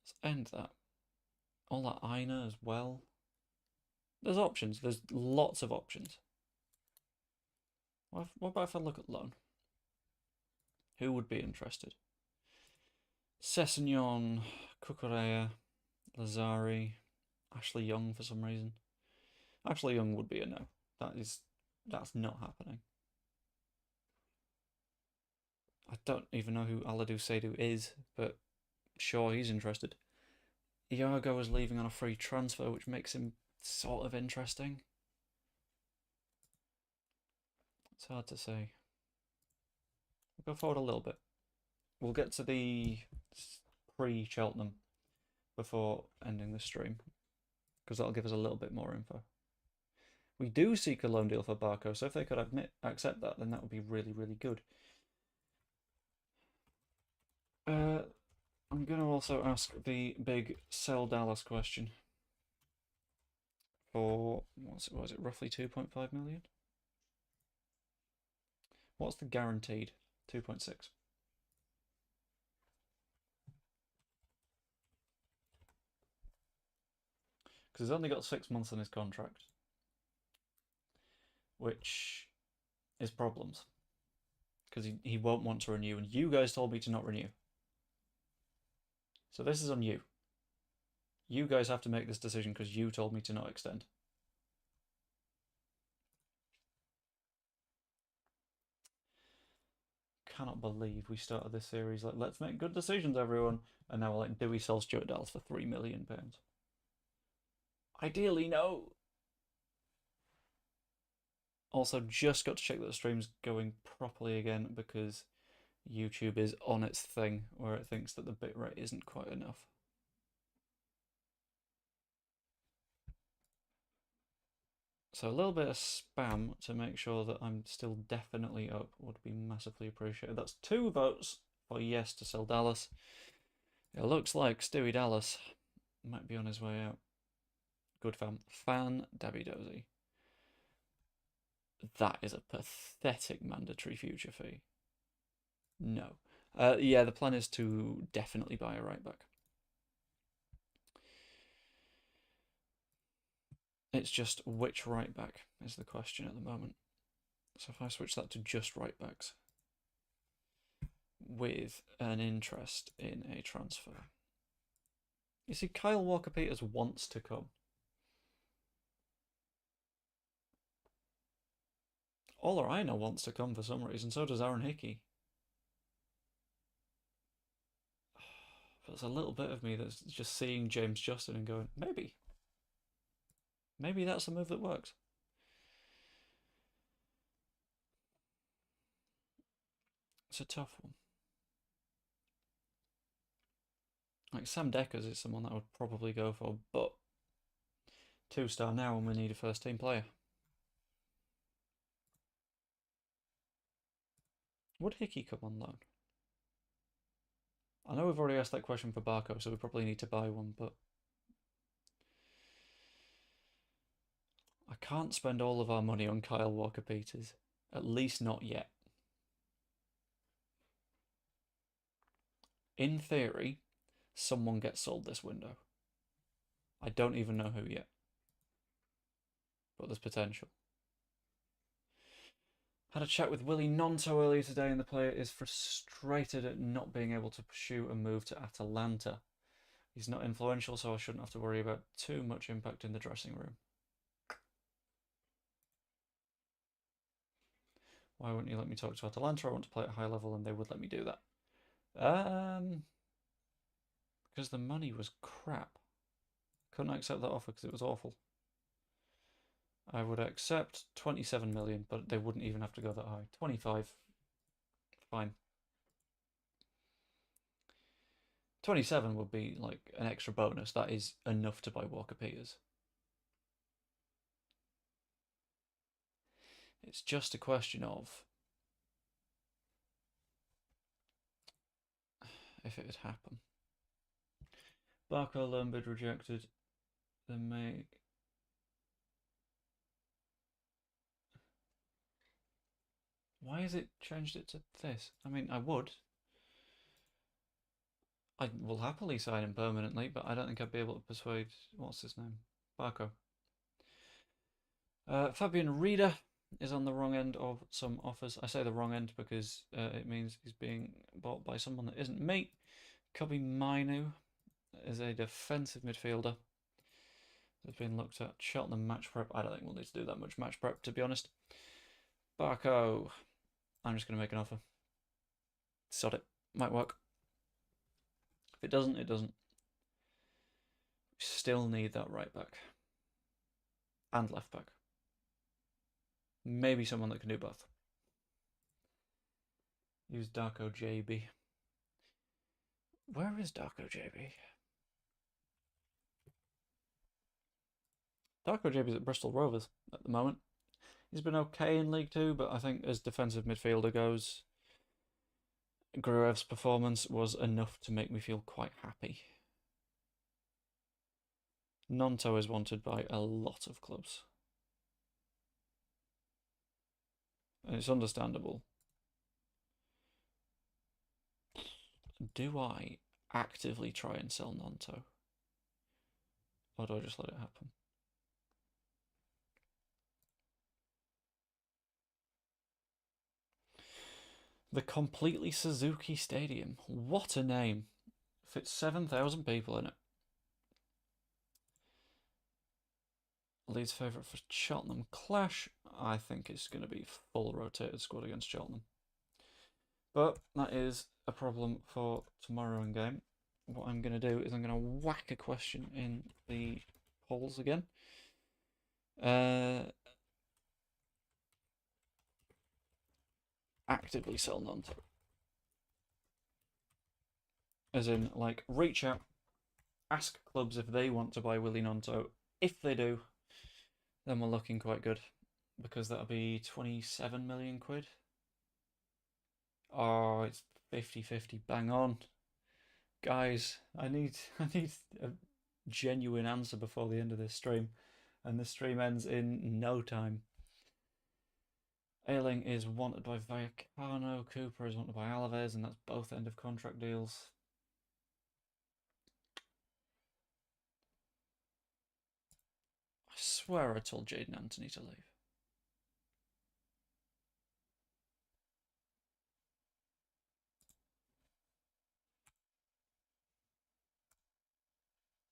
Let's end that. Ola Aina as well. There's options. There's lots of options. What about if I look at loan? Who would be interested? Sessegnon, Cucurella, Lazari. Ashley Young for some reason. Ashley Young would be a no. That's not happening. I don't even know who Aladou Seydoux is, but sure, he's interested. Iago is leaving on a free transfer, which makes him sort of interesting. It's hard to say. We'll go forward a little bit. We'll get to the pre-Cheltenham before ending the stream, because that'll give us a little bit more info. We do seek a loan deal for Barco, so if they could accept that, then that would be really, really good. I'm going to also ask the big sell Dallas question for, was it roughly 2.5 million? What's the guaranteed? 2.6. Because he's only got 6 months on his contract, which is problems. Because he won't want to renew, and you guys told me to not renew. So this is on you. You guys have to make this decision because you told me to not extend. Cannot believe we started this series like, let's make good decisions, everyone. And now we're like, do we sell Stuart Dallas for £3 million? Ideally, no. Also, just got to check that the stream's going properly again because YouTube is on its thing where it thinks that the bitrate isn't quite enough. So a little bit of spam to make sure that I'm still definitely up would be massively appreciated. That's 2 votes for yes to sell Dallas. It looks like Stewie Dallas might be on his way out. Good fan Dabby Dozy. That is a pathetic mandatory future fee. No. Yeah, the plan is to definitely buy a right back. It's just which right back is the question at the moment. So if I switch that to just right backs with an interest in a transfer. You see, Kyle Walker-Peters wants to come. Ola Aina wants to come for some reason, so does Aaron Hickey. But there's a little bit of me that's just seeing James Justin and going, maybe. Maybe that's a move that works. It's a tough one. Like Sam Deckers is someone that I would probably go for, but 2-star now and we need a first team player. Would Hickey come on loan? I know we've already asked that question for Barco, so we probably need to buy one, but I can't spend all of our money on Kyle Walker-Peters. At least not yet. In theory, someone gets sold this window. I don't even know who yet, but there's potential. Had a chat with Willie Nonto earlier today, and the player is frustrated at not being able to pursue a move to Atalanta. He's not influential, so I shouldn't have to worry about too much impact in the dressing room. Why wouldn't you let me talk to Atalanta? I want to play at a high level, and they would let me do that. Because the money was crap. Couldn't accept that offer because it was awful. I would accept 27 million, but they wouldn't even have to go that high. 25. Fine. 27 would be like an extra bonus. That is enough to buy Walker-Peters. It's just a question of if it would happen. Barco loan bid rejected. Then may. Why has it changed it to this? I mean, I would. I will happily sign him permanently, but I don't think I'd be able to persuade. What's his name? Barco. Fabian Rieder is on the wrong end of some offers. I say the wrong end because it means he's being bought by someone that isn't me. Kobe Mainu is a defensive midfielder. has been looked at. Cheltenham match prep. I don't think we'll need to do that much match prep, to be honest. Barco. I'm just going to make an offer. Sod it. Might work. If it doesn't, it doesn't. Still need that right back. And left back. Maybe someone that can do both. Use Darko JB. Where is Darko JB? Darko JB is at Bristol Rovers at the moment. He's been okay in League Two, but I think as defensive midfielder goes, Gruev's performance was enough to make me feel quite happy. Nonto is wanted by a lot of clubs. And it's understandable. Do I actively try and sell Nonto? Or do I just let it happen? The Completely Suzuki Stadium. What a name. Fits 7,000 people in it. Leeds' favourite for Cheltenham clash. I think it's going to be full rotated squad against Cheltenham. But that is a problem for tomorrow in game. What I'm going to do is I'm going to whack a question in the polls again. Actively sell Nonto. As in, like, reach out, ask clubs if they want to buy Willy Nonto. If they do, then we're looking quite good. Because that'll be 27 million quid. Oh, it's 50-50, bang on. Guys, I need a genuine answer before the end of this stream. And the stream ends in no time. Ayling is wanted by Vallecano, Cooper is wanted by Alaves, and that's both end of contract deals. I swear I told Jaden Anthony to leave.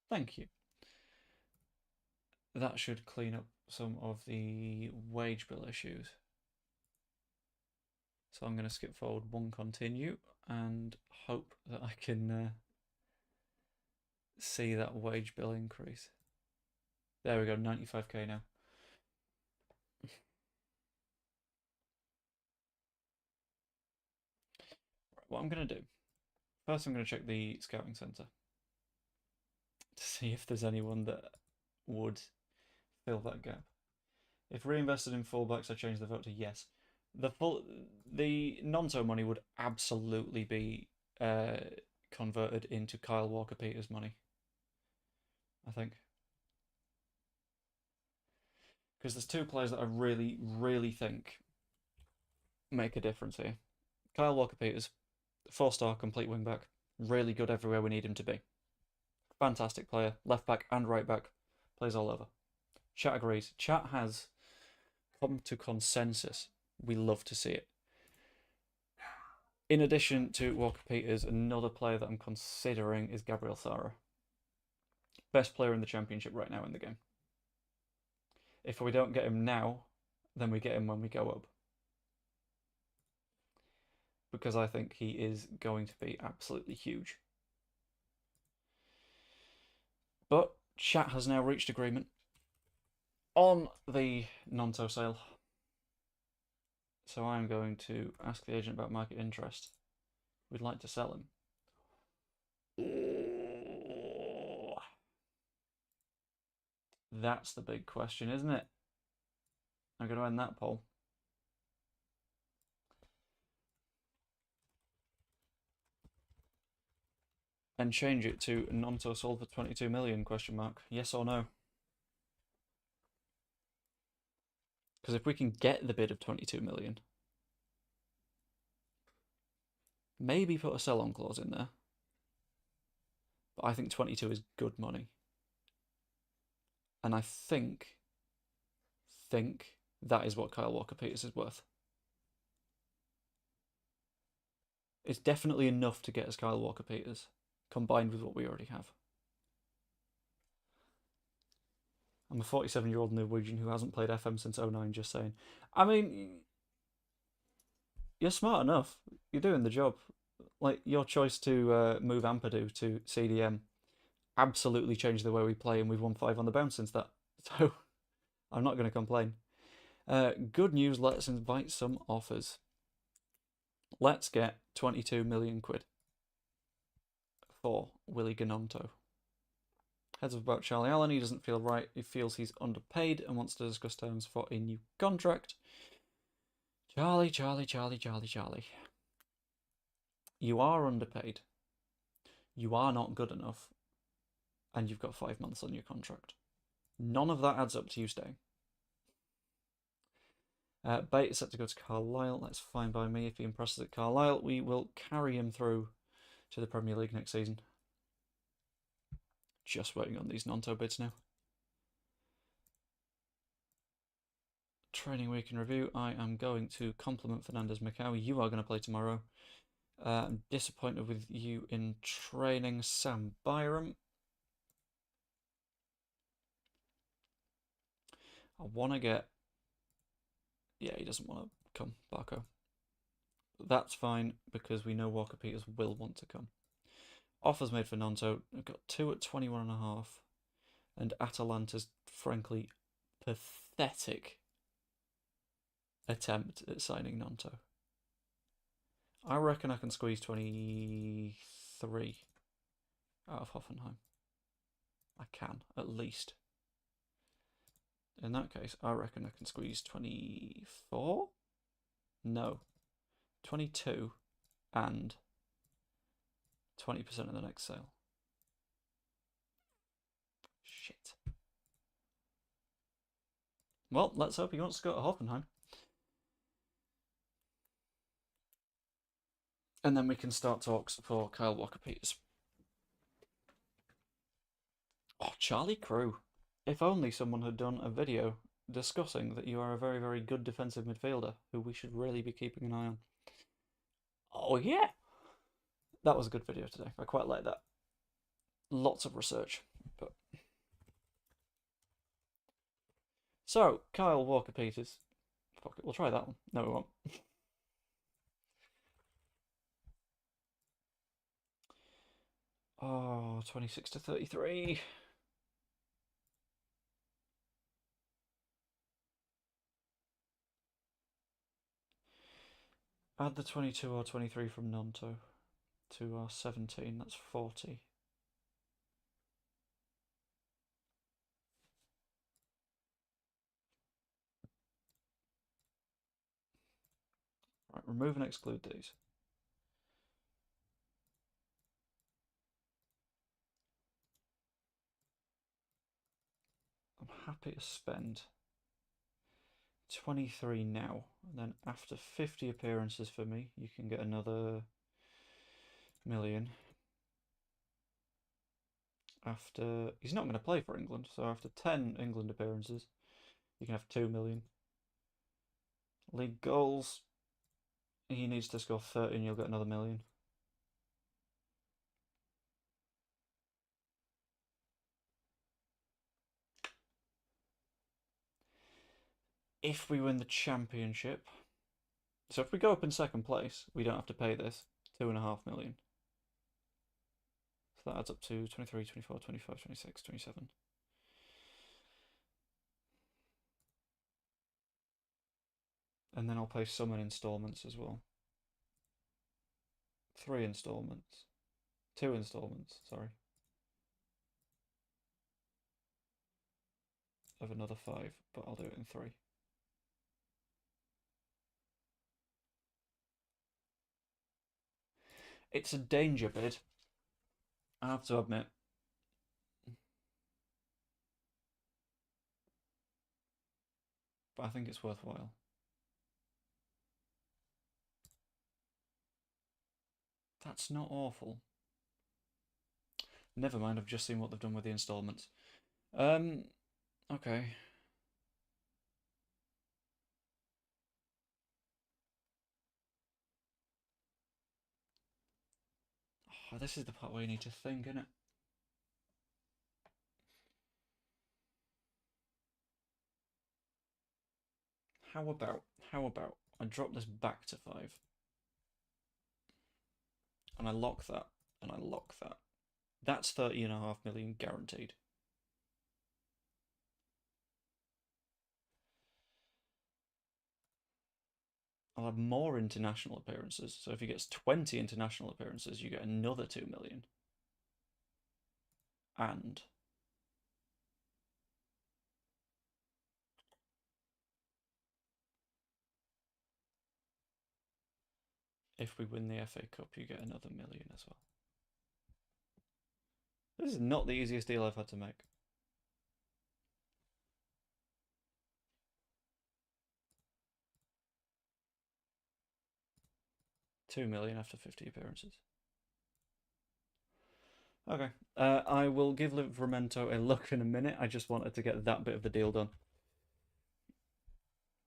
Thank you. That should clean up some of the wage bill issues. So I'm going to skip forward one continue and hope that I can see that wage bill increase. There we go, 95k now. Right, what I'm going to do, first I'm going to check the scouting centre to see if there's anyone that would fill that gap. If reinvested in fullbacks, I change the vote to yes. The Nonto money would absolutely be converted into Kyle Walker-Peters money, I think. Because there's two players that I really, really think make a difference here. Kyle Walker-Peters, 4-star complete wing-back, really good everywhere we need him to be. Fantastic player, left back and right back, plays all over. Chat agrees. Chat has come to consensus. We love to see it. In addition to Walker-Peters, another player that I'm considering is Gabriel Sara. Best player in the championship right now in the game. If we don't get him now, then we get him when we go up. Because I think he is going to be absolutely huge. But chat has now reached agreement on the Nonto sale. So I'm going to ask the agent about market interest. We'd like to sell him. That's the big question, isn't it? I'm going to end that poll. And change it to Nonto sold for 22 million, question mark. Yes or no? Because if we can get the bid of 22 million, maybe put a sell-on clause in there. But I think 22 is good money. And I think that is what Kyle Walker-Peters is worth. It's definitely enough to get us Kyle Walker-Peters, combined with what we already have. I'm a 47-year-old Norwegian who hasn't played FM since '09, just saying. I mean, you're smart enough. You're doing the job. Like, your choice to move Ampadu to CDM absolutely changed the way we play, and we've won 5 on the bounce since that. So, I'm not going to complain. Good news, let's invite some offers. Let's get 22 million quid for Willie Gnonto. Heads up about Charlie Allen. He doesn't feel right. He feels he's underpaid and wants to discuss terms for a new contract. Charlie. You are underpaid. You are not good enough. And you've got 5 months on your contract. None of that adds up to you staying. Bate is set to go to Carlisle. That's fine by me. If he impresses at Carlisle, we will carry him through to the Premier League next season. Just waiting on these Gnonto bids now. Training week in review. I am going to compliment Fernandez Macau. You are going to play tomorrow. I'm disappointed with you in training. Sam Byram. I want to get... Yeah, he doesn't want to come, Barco. That's fine, because we know Walker Peters will want to come. Offers made for Gnonto. I've got 2 at 21.5. And Atalanta's, frankly, pathetic attempt at signing Gnonto. I reckon I can squeeze 23 out of Hoffenheim. I can, at least. In that case, I reckon I can squeeze 24? No. 22 and 20% of the next sale. Shit. Well, let's hope he wants to go to Hoffenheim. And then we can start talks for Kyle Walker-Peters. Oh, Charlie Crew. If only someone had done a video discussing that you are a very, very good defensive midfielder who we should really be keeping an eye on. Oh, yeah. That was a good video today. I quite like that. Lots of research. But... So, Kyle Walker-Peters. Fuck it, we'll try that one. No, we won't. Oh, 26 to 33. Add the 22 or 23 from Gnonto to our 17. That's 40. Right, remove and exclude these. I'm happy to spend 23 now, and then after 50 appearances for me, you can get another million. After... He's not going to play for England, so after 10 England appearances, you can have 2 million. League goals, he needs to score 30 and you'll get another million. If we win the championship, so if we go up in second place, we don't have to pay this 2.5 million. So that adds up to 23, 24, 25, 26, 27. And then I'll pay some in installments as well. 3 installments. 2 installments, sorry. Of another 5, but I'll do it in 3. It's a danger bid, I have to admit. But I think it's worthwhile. That's not awful. Never mind, I've just seen what they've done with the installments. Okay. Oh, this is the part where you need to think, isn't it? How about I drop this back to 5 and I lock that and I lock that. That's 30.5 million guaranteed. I'll have more international appearances. So if he gets 20 international appearances, you get another 2 million. And if we win the FA Cup, you get another million as well. This is not the easiest deal I've had to make. $2 million after 50 appearances. Okay, I will give Livramento a look in a minute. I just wanted to get that bit of the deal done.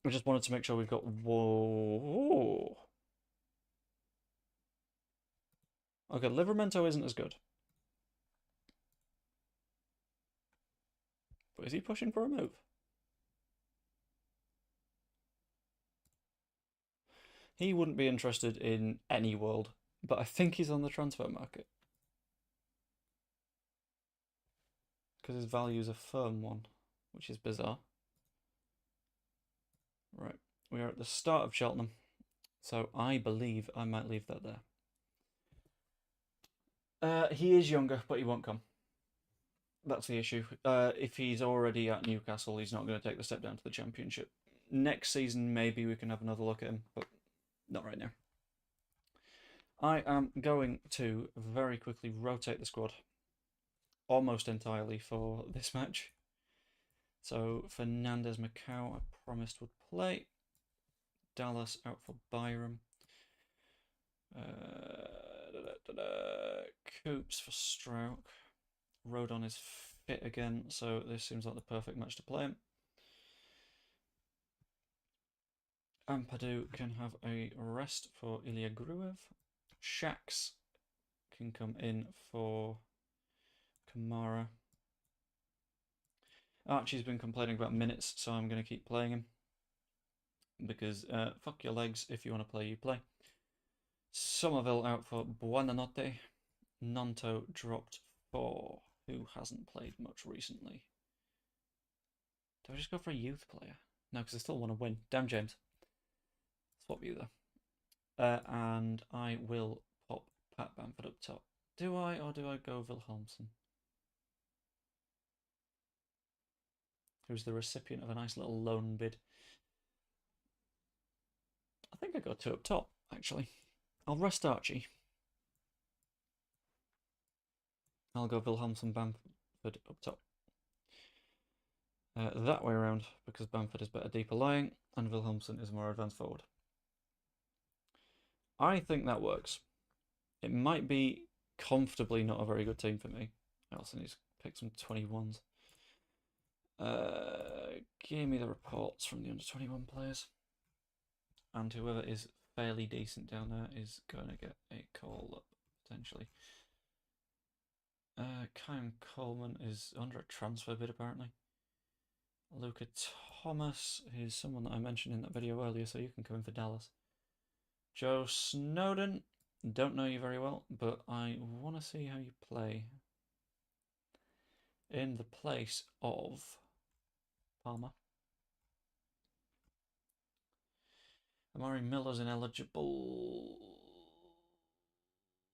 I just wanted to make sure we've got... Whoa. Okay, Livramento isn't as good. But is he pushing for a move? He wouldn't be interested in any world, but I think he's on the transfer market. Because his value is a firm one, which is bizarre. Right, we are at the start of Cheltenham, so I believe I might leave that there. He is younger, but he won't come. That's the issue. If he's already at Newcastle, he's not going to take the step down to the Championship. Next season, maybe we can have another look at him, but not right now. I am going to very quickly rotate the squad almost entirely for this match. So Fernandez Macau, I promised would play. Dallas out for Byram. Coops for Strouk. Rodon is fit again, so this seems like the perfect match to play him. Ampadu can have a rest for Ilya Gruev. Shax can come in for Kamara. Archie's been complaining about minutes, so I'm going to keep playing him. Because fuck your legs, if you want to play, you play. Somerville out for Buonanotte. Nonto dropped for who hasn't played much recently. Do I just go for a youth player? No, because I still want to win. Damn, James. Swap you there. And I will pop Pat Bamford up top. Do I, or do I go Wilhelmsen? Who's the recipient of a nice little loan bid. I think I got 2 up top, actually. I'll rest Archie. I'll go Wilhelmsen Bamford up top. That way around, because Bamford is better deeper lying, and Wilhelmsen is more advanced forward. I think that works. It might be comfortably not a very good team for me. I also need to pick some 21s. Give me the reports from the under-21 players. And whoever is fairly decent down there is going to get a call up, potentially. Kyle Coleman is under a transfer bid, apparently. Luca Thomas is someone that I mentioned in that video earlier, so you can come in for Dallas. Joe Snowden, don't know you very well, but I want to see how you play in the place of Palmer. Amari Miller's ineligible.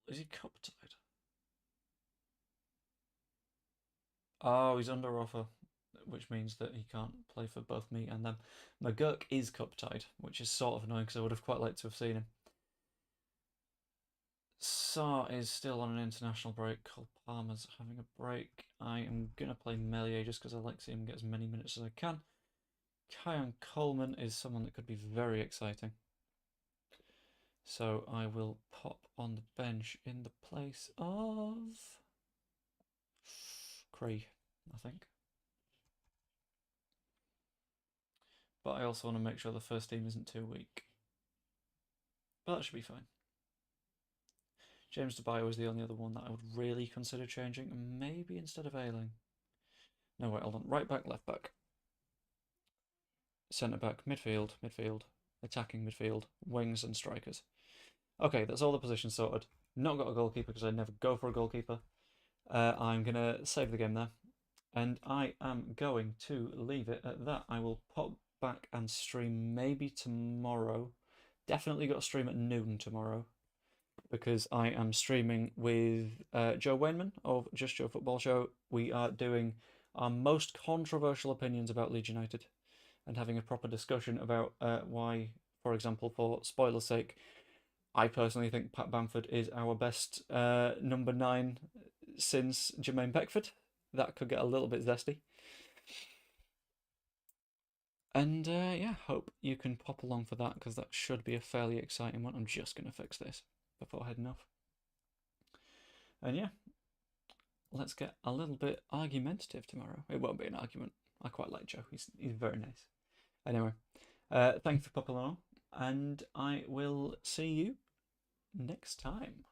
Is he cup tied? Oh, he's under offer, which means that he can't play for both me and them. McGurk is cup tied, which is sort of annoying because I would have quite liked to have seen him. Sarr is still on an international break. Cole Palmer's having a break. I am going to play Melier just because I like to see him get as many minutes as I can. Kyan Coleman is someone that could be very exciting. So I will pop on the bench in the place of Craig, I think. But I also want to make sure the first team isn't too weak. But that should be fine. James DeBio is the only other one that I would really consider changing. Maybe instead of Ayling. No, wait, hold on. Right back, left back. centre-back, midfield, attacking midfield, wings and strikers. Okay, that's all the positions sorted. Not got a goalkeeper because I never go for a goalkeeper. I'm going to save the game there. And I am going to leave it at that. I will pop back and stream maybe tomorrow. Definitely got a stream at noon tomorrow because I am streaming with Joe Wainman of Just Joe Football Show. We are doing our most controversial opinions about Leeds United and having a proper discussion about why, for example, for spoiler's sake, I personally think Pat Bamford is our best number 9 since Jermaine Beckford. That could get a little bit zesty. And yeah, hope you can pop along for that because that should be a fairly exciting one. I'm just going to fix this before heading off. And yeah, let's get a little bit argumentative tomorrow. It won't be an argument. I quite like Joe. He's very nice. Anyway, thank you for popping along, and I will see you next time.